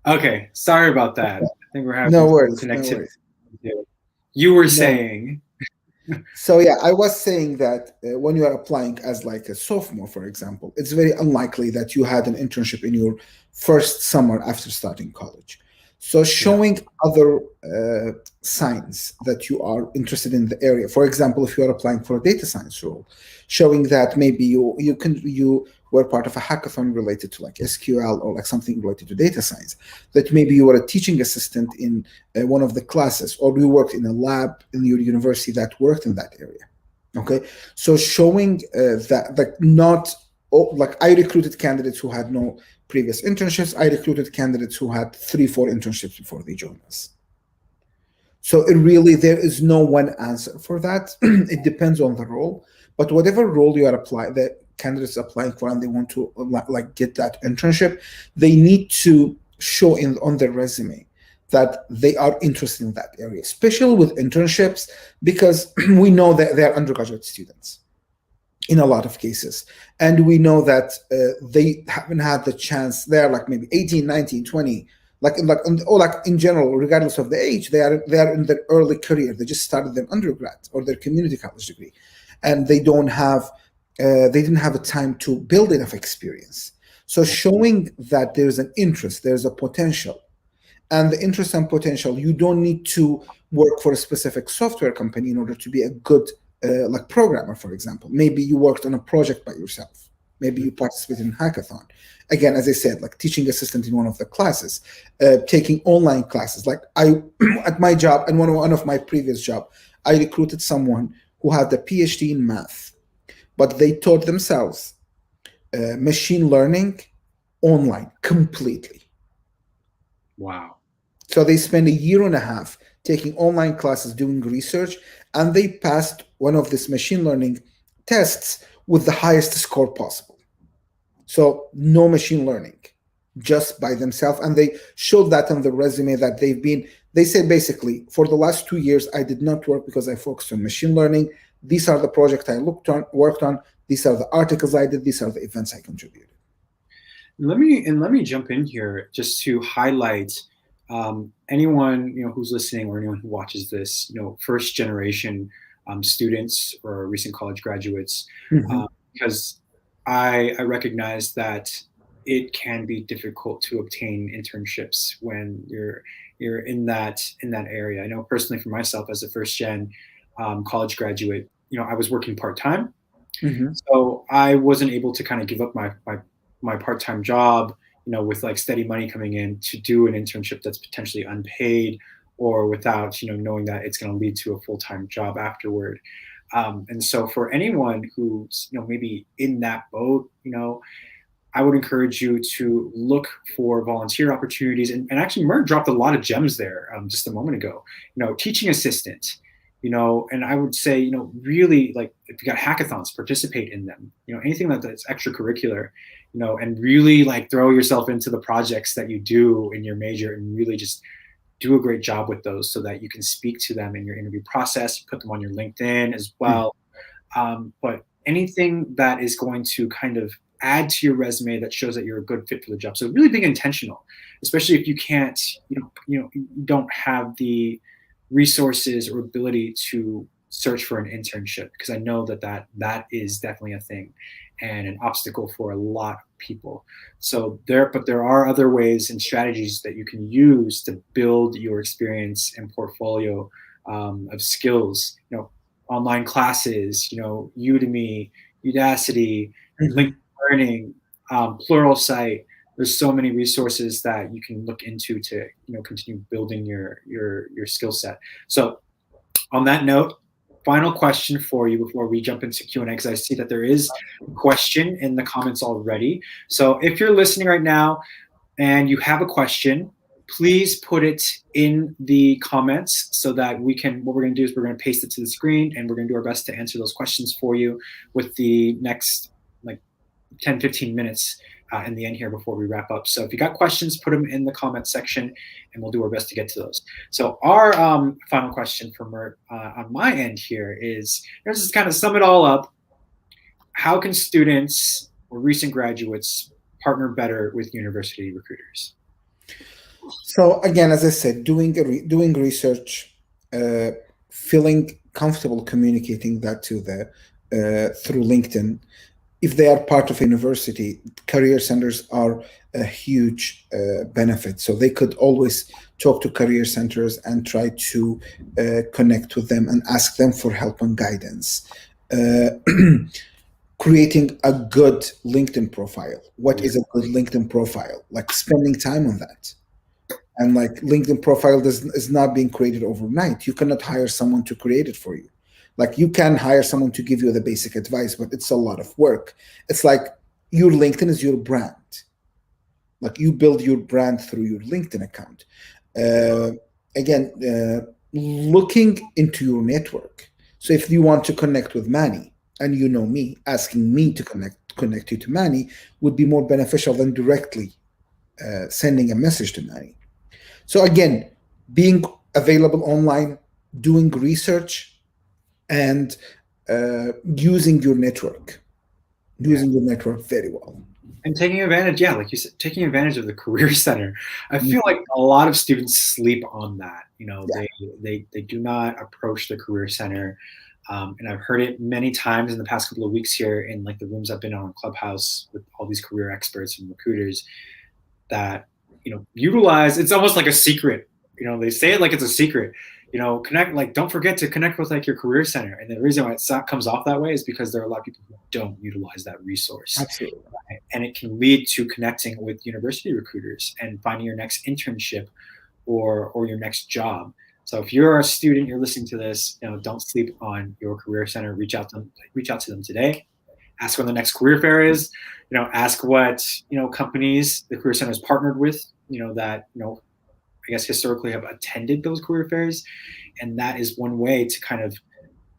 Okay, sorry about that. I think we're having no worries, connectivity. No worries. You were saying. So yeah, I was saying that when you are applying as like a sophomore, for example, it's very unlikely that you had an internship in your first summer after starting college. So showing other signs that you are interested in the area. For example, if you are applying for a data science role, showing that maybe you were part of a hackathon related to like SQL or like something related to data science, that maybe you were a teaching assistant in one of the classes, or you worked in a lab in your university that worked in that area. Okay, so showing that, like, not like I recruited candidates who had no previous internships. I recruited candidates who had 3-4 internships before they joined us. So there is no one answer for that. It depends on the role, but whatever role you are applying, the candidates applying for, and they want to like get that internship, they need to show on their resume that they are interested in that area, especially with internships, because we know that they're undergraduate students in a lot of cases. And we know that they haven't had the chance. They're like maybe 18, 19, 20, like in general, regardless of the age, they are in their early career. They just started their undergrad or their community college degree, and they didn't have a time to build enough experience. So showing that there's an interest, there's a potential, and the interest and potential. You don't need to work for a specific software company in order to be a good like programmer, for example. Maybe you worked on a project by yourself. Maybe you participated in hackathon. Again, as I said, like teaching assistant in one of the classes, taking online classes. Like I, at my job and one of my previous job, I recruited someone who had a PhD in math, but they taught themselves machine learning online completely. Wow. So they spent a year and a half taking online classes, doing research, and they passed one of these machine learning tests with the highest score possible. So no machine learning, just by themselves. And they showed that on the resume that they said basically, for the last 2 years, I did not work because I focused on machine learning. These are the projects I worked on. These are the articles I did. These are the events I contributed. Let me jump in here just to highlight anyone who's listening or anyone who watches this, first generation students or recent college graduates, because I recognize that it can be difficult to obtain internships when you're in that area. I know personally for myself as a first gen college graduate, I was working part time, so I wasn't able to kind of give up my part-time job, with like steady money coming in to do an internship that's potentially unpaid or without, knowing that it's going to lead to a full-time job afterward. And so for anyone who's, maybe in that boat, I would encourage you to look for volunteer opportunities. And actually, Mert dropped a lot of gems there just a moment ago. Teaching assistant, and I would say, really, like, if you got hackathons, participate in them. Anything that's extracurricular, and really like throw yourself into the projects that you do in your major and really just do a great job with those so that you can speak to them in your interview process. You put them on your LinkedIn as well. But anything that is going to kind of add to your resume that shows that you're a good fit for the job. So really being intentional, especially if you can't, you don't have the resources or ability to search for an internship, because I know that is definitely a thing and an obstacle for a lot of people. So there are other ways and strategies that you can use to build your experience and portfolio of skills. Online classes, Udemy, Udacity, LinkedIn Learning, Pluralsight. There's so many resources that you can look into to continue building your skill set. So on that note, final question for you before we jump into Q&A, because I see that there is a question in the comments already. So if you're listening right now and you have a question, please put it in the comments so that what we're going to do is we're going to paste it to the screen and we're going to do our best to answer those questions for you with the next 10, 15 minutes in the end here before we wrap up. So if you got questions, put them in the comment section and we'll do our best to get to those. So our final question for Mert on my end here is, just to kind of sum it all up, how can students or recent graduates partner better with university recruiters? So again, as I said, doing research, feeling comfortable communicating that to through LinkedIn. If they are part of a university, career centers are a huge benefit. So they could always talk to career centers and try to connect with them and ask them for help and guidance. Creating a good LinkedIn profile. What is a good LinkedIn profile? Like spending time on that. And like LinkedIn profile is not being created overnight. You cannot hire someone to create it for you. Like you can hire someone to give you the basic advice, but it's a lot of work. It's like your LinkedIn is your brand. Like you build your brand through your LinkedIn account. Looking into your network. So if you want to connect with Manny and you know me, asking me to connect you to Manny would be more beneficial than directly sending a message to Manny. So again, being available online, doing research, and using your network very well. And taking advantage, like you said, taking advantage of the Career Center. I feel like a lot of students sleep on that. They do not approach the Career Center. And I've heard it many times in the past couple of weeks here in like the rooms I've been on Clubhouse with all these career experts and recruiters, that utilize. It's almost like a secret. They say it like it's a secret. Connect, like, don't forget to connect with like your career center. And the reason why it comes off that way is because there are a lot of people who don't utilize that resource. Absolutely. Right? And it can lead to connecting with university recruiters and finding your next internship or your next job. So if you're a student, you're listening to this, don't sleep on your career center. Reach out to them today. Ask when the next career fair is. Ask what companies the career center is partnered with. That I guess historically have attended those career fairs, and that is one way to kind of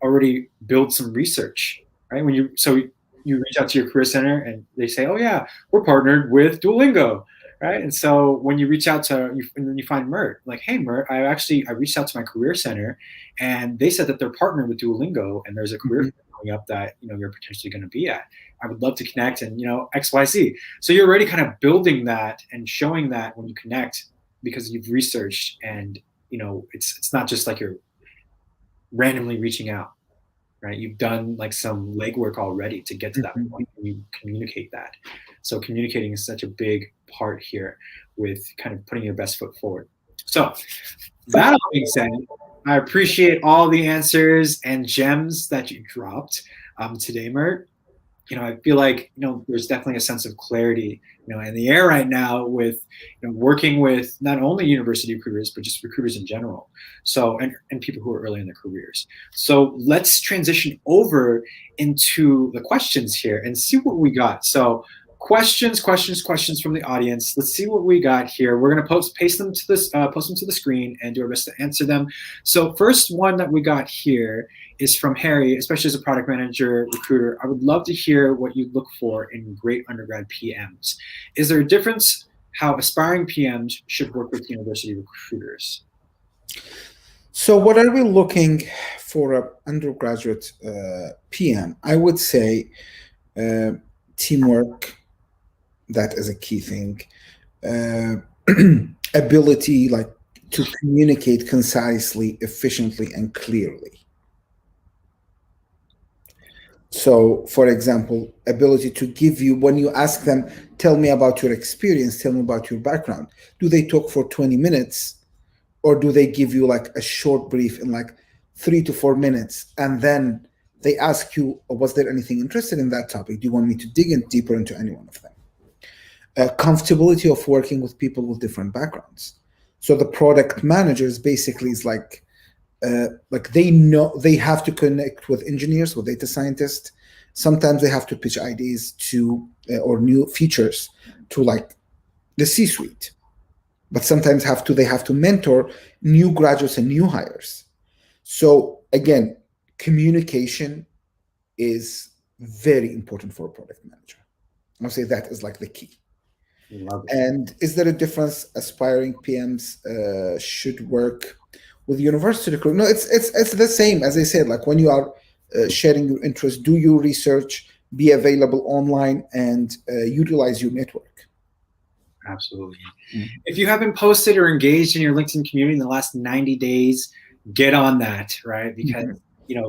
already build some research, right? You reach out to your career center and they say, oh yeah, we're partnered with Duolingo, right? And so when you reach out to you, and then you find Mert, like, hey Mert, I reached out to my career center and they said that they're partnered with Duolingo and there's a career fair coming up that you're potentially going to be at. I would love to connect and XYZ. So you're already kind of building that and showing that when you connect, because you've researched and it's not just like you're randomly reaching out, right? You've done like some legwork already to get to that point and you communicate that. So communicating is such a big part here with kind of putting your best foot forward. So that all being said, I appreciate all the answers and gems that you dropped today, Mert. I feel like, there's definitely a sense of clarity, in the air right now with working with not only university recruiters, but just recruiters in general. So, and people who are early in their careers. So let's transition over into the questions here and see what we got. So questions from the audience. Let's see what we got here. We're going to post them to the screen and do our best to answer them. So first one that we got here is from Harry, especially as a product manager recruiter. I would love to hear what you look for in great undergrad PMs. Is there a difference how aspiring PMs should work with university recruiters? So what are we looking for an undergraduate PM? I would say teamwork. That is a key thing. Ability, like, to communicate concisely, efficiently, and clearly. So, for example, ability to give you, when you ask them, tell me about your experience, tell me about your background. Do they talk for 20 minutes or do they give you like a short brief in like 3 to 4 minutes? And then they ask you, was there anything interested in that topic? Do you want me to dig in deeper into any one of them? Comfortability of working with people with different backgrounds. So the product managers basically is like they know they have to connect with engineers, with data scientists. Sometimes they have to pitch ideas to or new features to like the C-suite. But sometimes they have to mentor new graduates and new hires. So again, communication is very important for a product manager. I'll say that is like the key. And is there a difference aspiring PMs should work with university recruitment? No, it's the same as I said. Like when you are sharing your interest, do your research, be available online, and utilize your network. Absolutely. If you haven't posted or engaged in your LinkedIn community in the last 90 days, get on that, right? Because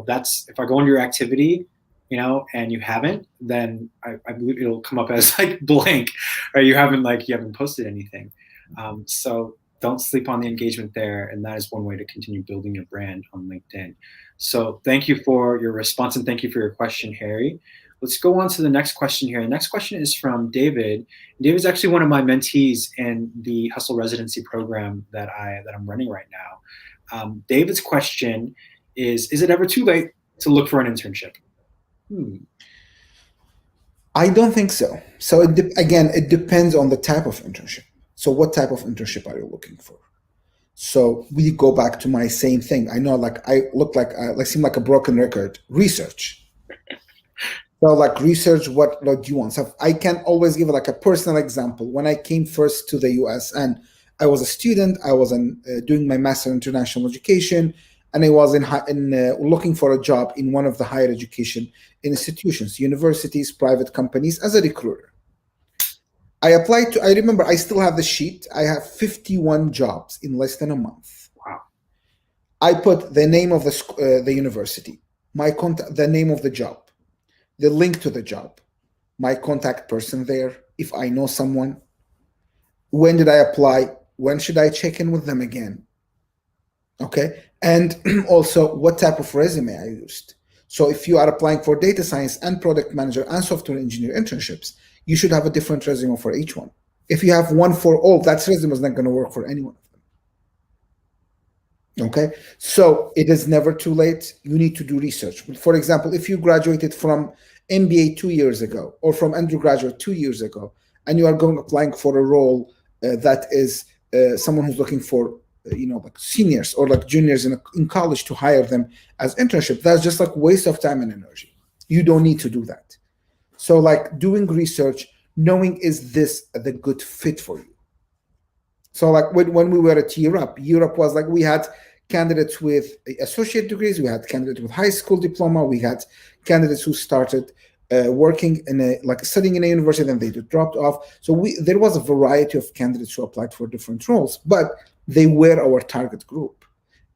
that's, if I go into your activity, and you haven't, then I believe it'll come up as like blank, or you haven't posted anything. So don't sleep on the engagement there, and that is one way to continue building your brand on LinkedIn. So thank you for your response and thank you for your question, Harry. Let's go on to the next question here. The next question is from David. David's actually one of my mentees in the Hustle Residency program that I'm running right now. David's question is it ever too late to look for an internship? I don't think so. So it depends on the type of internship. So what type of internship are you looking for? So we go back to my same thing. I know, like I look like I seem like a broken record. Research. So like research, what do you want? So I can always give like a personal example. When I came first to the US and I was a student, I was doing my master in international education, and I was looking for a job in one of the higher education institutions, universities, private companies, as a recruiter. I remember I still have the sheet. I have 51 jobs in less than a month. Wow. I put the name of the university, my contact, the name of the job, the link to the job, my contact person there, if I know someone, When did I apply? When should I check in with them again? Okay. And also, what type of resume I used. So if you are applying for data science and product manager and software engineer internships, you should have a different resume for each one. If you have one for all, that resume is not going to work for anyone. Okay, so it is never too late. You need to do research. For example, if you graduated from MBA 2 years ago or from undergraduate 2 years ago, and you are going applying for a role that is someone who's looking for, like seniors or like juniors in college to hire them as internship, that's just like waste of time and energy. You don't need to do that. So like doing research, knowing is this the good fit for you. So like when we were at Europe was like we had candidates with associate degrees, we had candidates with high school diploma, we had candidates who started working in like studying in a university, then they dropped off. So there was a variety of candidates who applied for different roles, but they were our target group,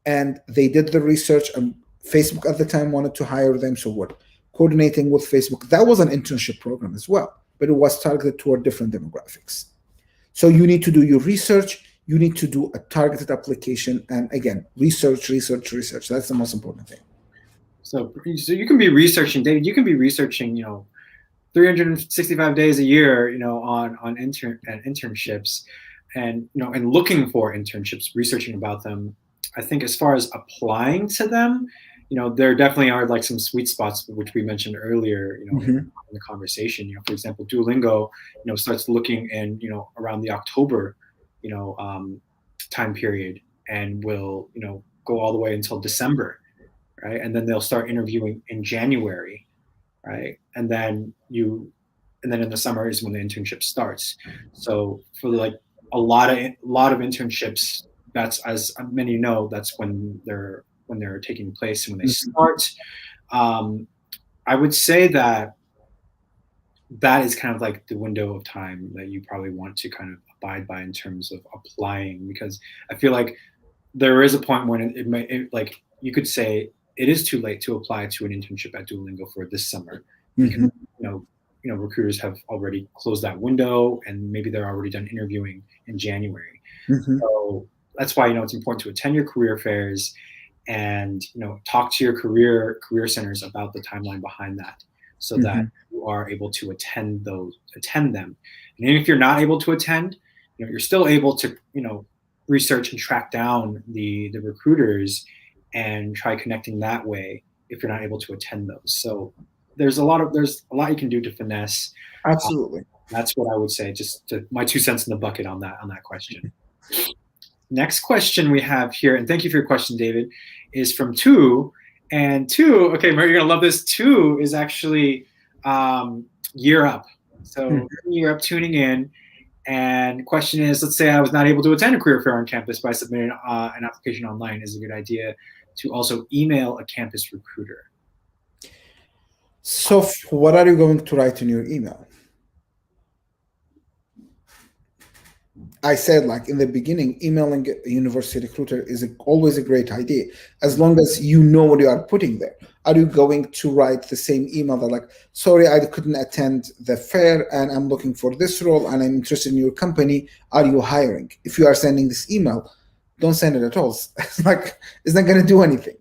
and they did the research. And Facebook at the time wanted to hire them, so we're coordinating with Facebook. That was an internship program as well, but it was targeted toward different demographics. So you need to do your research. You need to do a targeted application. And again, research. That's the most important thing. So you can be researching, David, you can be researching, 365 days a year, on internships and, and looking for internships, researching about them. I think as far as applying to them, there definitely are like some sweet spots, which we mentioned earlier, in the conversation. For example, Duolingo, starts looking in, around the October, time period, and will, go all the way until December, right? And then they'll start interviewing in January, right? And then in the summer is when the internship starts. So for like a lot of internships, that's, as many know, that's when they're taking place and when they start. I would say that is kind of like the window of time that you probably want to kind of abide by in terms of applying, because I feel like there is a point when it may, like you could say it is too late to apply to an internship at Duolingo for this summer, because recruiters have already closed that window and maybe they're already done interviewing in January. So that's why it's important to attend your career fairs and talk to your career centers about the timeline behind that, so that you are able to attend them. And if you're not able to attend, you're still able to research and track down the recruiters and try connecting that way if you're not able to attend those. So there's a lot you can do to finesse. Absolutely. That's what I would say, just my 2 cents in the bucket on that question. Next question we have here, and thank you for your question, David, is from Tu. And Tu, okay, Mert, you're gonna love this. Tu is actually Year Up. So Year Up tuning in. And the question is, let's say I was not able to attend a career fair on campus, but I submitted an application online. Is it a good idea to also email a campus recruiter? So what are you going to write in your email? I said, like in the beginning, emailing a university recruiter is always a great idea, as long as you know what you are putting there. Are you going to write the same email that like, sorry, I couldn't attend the fair and I'm looking for this role and I'm interested in your company. Are you hiring? If you are sending this email, don't send it at all. It's not going to do anything.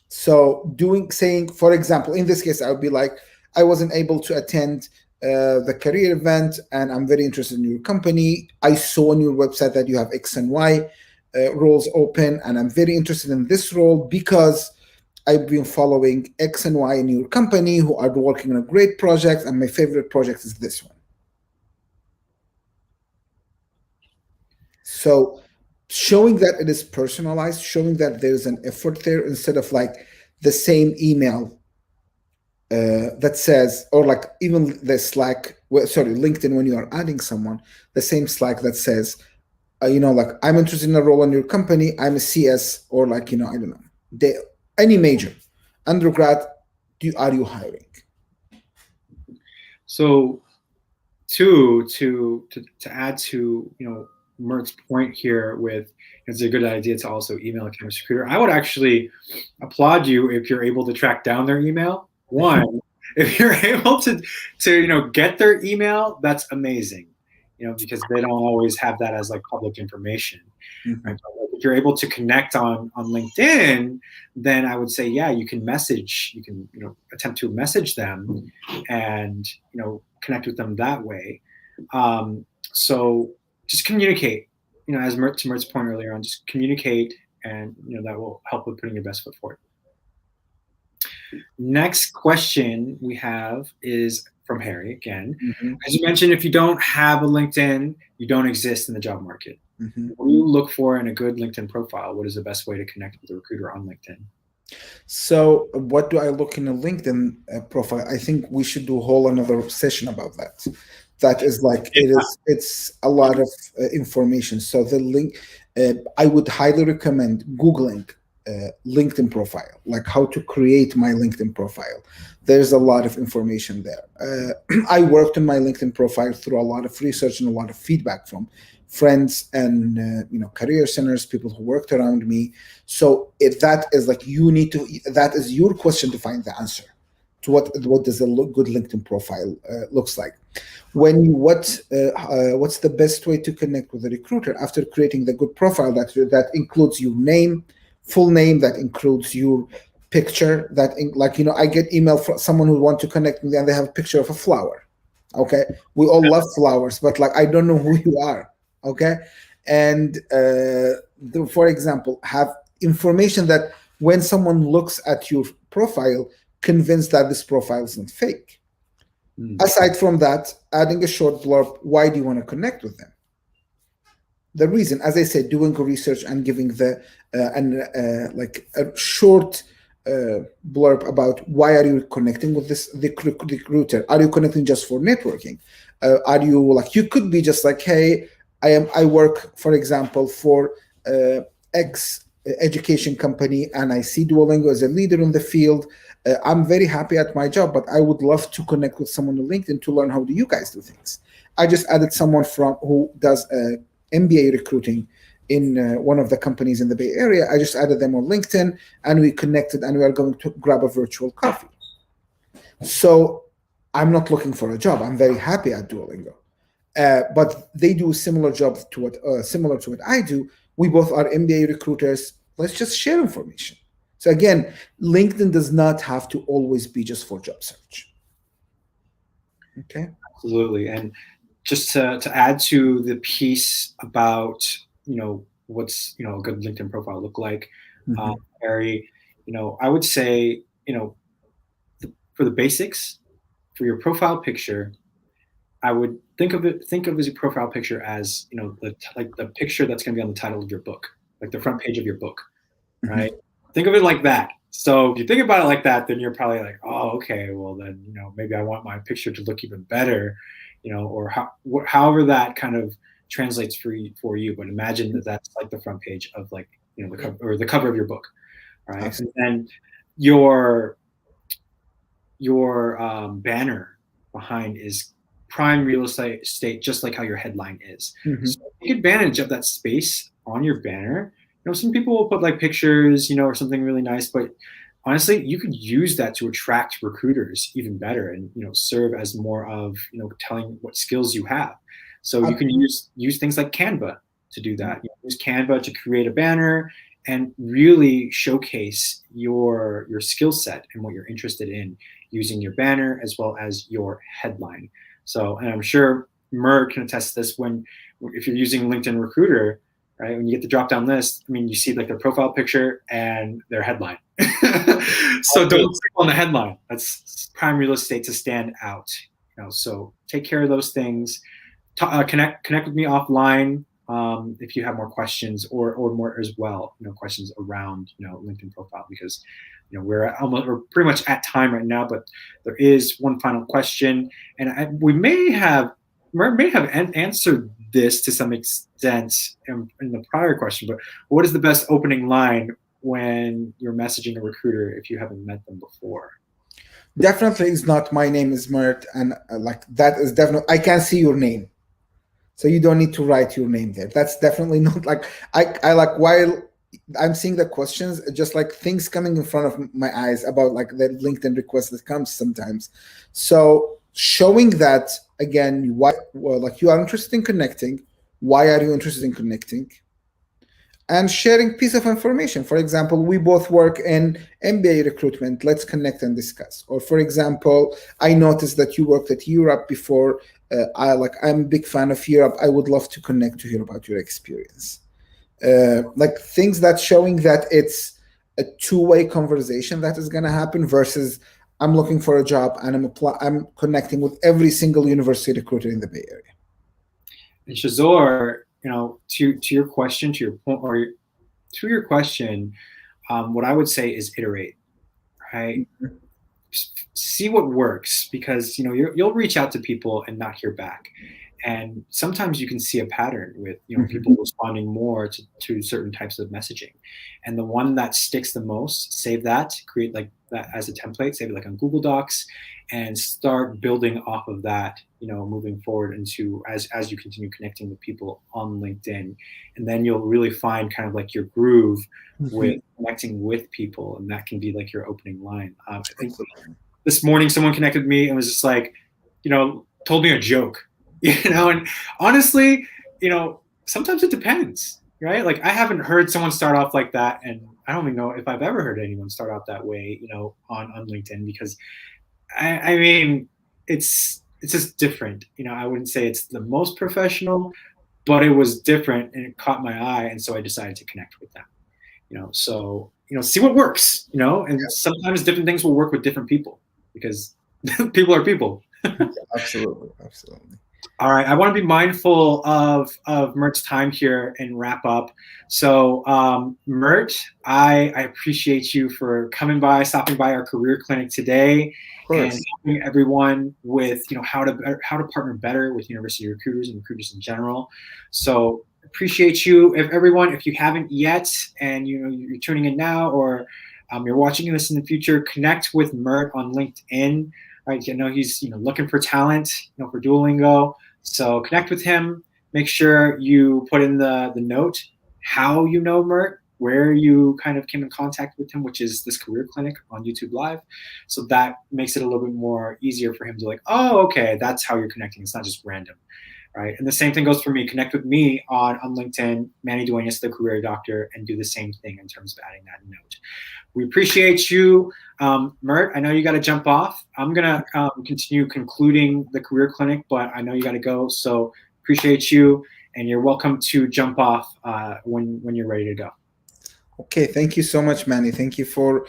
So saying, for example, in this case, I would be like, I wasn't able to attend the career event and I'm very interested in your company. I saw on your website that you have X and Y roles open, and I'm very interested in this role because I've been following X and Y in your company who are working on a great project, and my favorite project is this one. So showing that it is personalized, showing that there's an effort there, instead of like the same email that says, or like even the Slack, LinkedIn, when you are adding someone, the same Slack that says, like, I'm interested in a role in your company, I'm a CS, or like, I don't know, any major undergrad, are you hiring? So to add to, Mert's point here with, it's a good idea to also email a campus recruiter. I would actually applaud you if you're able to track down their email. One, if you're able to get their email, that's amazing. because they don't always have that as like public information. Mhm. Right? But if you're able to connect on LinkedIn, then I would say, yeah, you can attempt to message them and, connect with them that way. So just communicate, as to Mert's point earlier on, just communicate, and, that will help with putting your best foot forward. Next question we have is from Harry again. Mhm. As you mentioned, if you don't have a LinkedIn, you don't exist in the job market. Mhm. What do you look for in a good LinkedIn profile? What is the best way to connect with a recruiter on LinkedIn? So what do I look in a LinkedIn profile? I think we should do a whole another session about that. That is like it's a lot of information. So the link, I would highly recommend Googling LinkedIn profile, like how to create my LinkedIn profile. There's a lot of information there. I worked on my LinkedIn profile through a lot of research and a lot of feedback from friends and career centers, people who worked around me. So if that is like that is your question to find the answer to what does a good LinkedIn profile looks like. What's the best way to connect with a recruiter after creating the good profile that includes your name, full name, that includes your picture, I get email from someone who want to connect with me and they have a picture of a flower. Okay, we all love flowers, but like I don't know who you are. Okay, and for example, have information that when someone looks at your profile, convinced that this profile isn't fake. Aside from that, adding a short blurb, why do you want to connect with them? The reason, as I said, doing research and giving like a short blurb about why are you connecting with the recruiter? Are you connecting just for networking? Are you like, you could be just like, hey, I work, for example, for X education company, and I see Duolingo as a leader in the field. I'm very happy at my job, but I would love to connect with someone on LinkedIn to learn how do you guys do things. I just added someone who does MBA recruiting in one of the companies in the Bay Area. I just added them on LinkedIn, and we connected, and we are going to grab a virtual coffee. So I'm not looking for a job. I'm very happy at Duolingo. But they do a similar job to what I do. We both are MBA recruiters. Let's just share information. So again, LinkedIn does not have to always be just for job search. Okay. Absolutely. And just to add to the piece about, what's, a good LinkedIn profile look like, Harry, I would say, for the basics, for your profile picture, I would think of as your profile picture as, the picture that's going to be on the title of your book, like the front page of your book, right? Think of it like that. So if you think about it like that, then you're probably like, oh, okay, well then, maybe I want my picture to look even better, or however that kind of translates for you. But imagine that that's like the front page of like, the cover of your book, right? Absolutely. And then your banner behind is prime real estate, just like how your headline is. So take advantage of that space on your banner. Some people will put like pictures, or something really nice, but honestly, you could use that to attract recruiters even better, and serve as more of telling what skills you have. So you can use things like Canva to do that. Use Canva to create a banner and really showcase your skill set and what you're interested in using your banner as well as your headline. So, and I'm sure Mert can attest to this, if you're using LinkedIn Recruiter, right? When you get the drop-down list, I mean, you see like their profile picture and their headline. So don't click on the headline. That's prime real estate to stand out. So take care of those things. Connect with me offline if you have more questions or more as well. Questions around LinkedIn profile, because we're pretty much at time right now. But there is one final question, and we may have answered this to some extent in the prior question, but what is the best opening line when you're messaging a recruiter if you haven't met them before? Definitely is not my name is Mert, and like that is definitely, I can't see your name, so you don't need to write your name there. That's definitely not like I like, while I'm seeing the questions, just like things coming in front of my eyes about like the LinkedIn request that comes sometimes. So showing that again, why, well, like you are interested in connecting. Why are you interested in connecting? And sharing piece of information. For example, we both work in MBA recruitment. Let's connect and discuss. Or for example, I noticed that you worked at Europe before. I'm a big fan of Europe. I would love to connect to hear about your experience. Like things that showing that it's a two-way conversation that is going to happen versus I'm looking for a job and I'm connecting with every single university recruiter in the Bay Area. And Shazor, to your question, to your point, or to your question, what I would say is iterate, right? Mm-hmm. See what works, because you'll reach out to people and not hear back, and sometimes you can see a pattern with people responding more to certain types of messaging, and the one that sticks the most, save that, create like that as a template, save it like on Google Docs, and start building off of that, moving forward into as you continue connecting with people on LinkedIn, and then you'll really find kind of like your groove with connecting with people, and that can be like your opening line. I think this morning someone connected with me and was just like, told me a joke, and honestly, sometimes it depends, right? Like I haven't heard someone start off like that, and I don't even know if I've ever heard anyone start out that way, on LinkedIn, because I mean, it's just different. I wouldn't say it's the most professional, but it was different and it caught my eye, and so I decided to connect with them. So see what works. And sometimes different things will work with different people, because people are people. Absolutely. All right, I want to be mindful of Mert's time here and wrap up. So, Mert, I appreciate you for coming by, stopping by our career clinic today, and helping everyone with how to partner better with university recruiters and recruiters in general. So, appreciate you, everyone. If you haven't yet, and you're tuning in now, or you're watching this in the future, connect with Mert on LinkedIn. Right, he's looking for talent, for Duolingo. So connect with him. Make sure you put in the note how you know Mert, where you kind of came in contact with him, which is this career clinic on YouTube Live. So that makes it a little bit more easier for him to oh, okay, that's how you're connecting. It's not just random, right? And the same thing goes for me. Connect with me on LinkedIn, Manny Duenas, the career doctor, and do the same thing in terms of adding that note. We appreciate you. Mert, I know you got to jump off. I'm going to continue concluding the career clinic, but I know you got to go. So appreciate you, and you're welcome to jump off when you're ready to go. Okay, thank you so much, Manny. Thank you for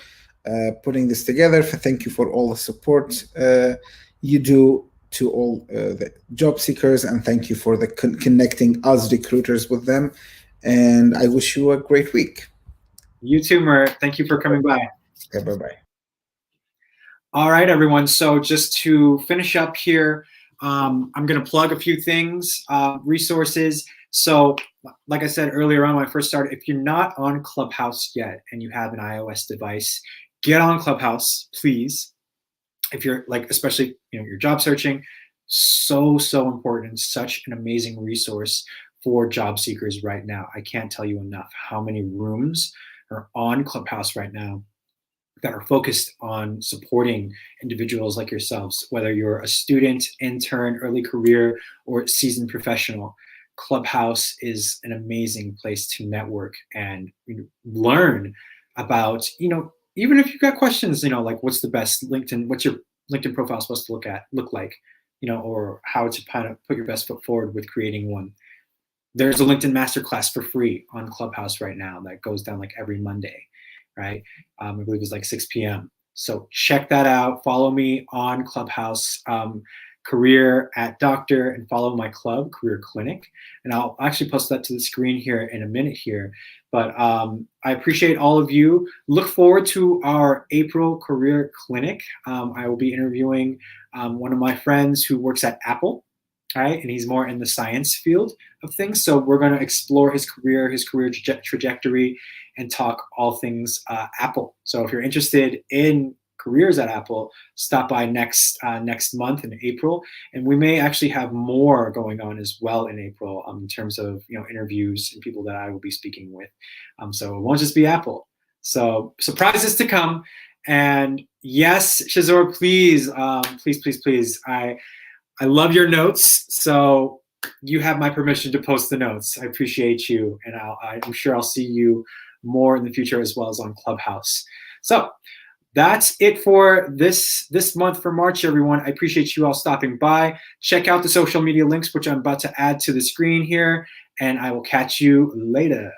putting this together. Thank you for all the support you do to all the job seekers, and thank you for the connecting us recruiters with them. And I wish you a great week. You too, Mert. Thank you for coming by. Okay, bye-bye. All right, everyone. So just to finish up here, I'm going to plug a few things, resources. So like I said earlier on when I first started, if you're not on Clubhouse yet and you have an iOS device, get on Clubhouse, please. If you're especially, you're job searching, so important, such an amazing resource for job seekers right now. I can't tell you enough how many rooms are on Clubhouse right now that are focused on supporting individuals like yourselves, whether you're a student, intern, early career, or seasoned professional. Clubhouse is an amazing place to network and learn about, even if you've got questions, what's the best LinkedIn, what's your LinkedIn profile supposed to look like, or how to kind of put your best foot forward with creating one. There's a LinkedIn masterclass for free on Clubhouse right now that goes down every Monday, right? I believe it's 6 p.m. So check that out. Follow me on Clubhouse, Career at Doctor, and follow my club, Career Clinic. And I'll actually post that to the screen here in a minute here. But I appreciate all of you. Look forward to our April Career Clinic. I will be interviewing one of my friends who works at Apple. Right, and he's more in the science field of things. So we're going to explore his career trajectory, and talk all things Apple. So if you're interested in careers at Apple, stop by next month in April, and we may actually have more going on as well in April in terms of interviews and people that I will be speaking with. So it won't just be Apple. So surprises to come. And yes, Shazor, please, I love your notes. So you have my permission to post the notes. I appreciate you, and I'm sure I'll see you more in the future as well as on Clubhouse. So that's it for this month for March, everyone. I appreciate you all stopping by. Check out the social media links, which I'm about to add to the screen here, and I will catch you later.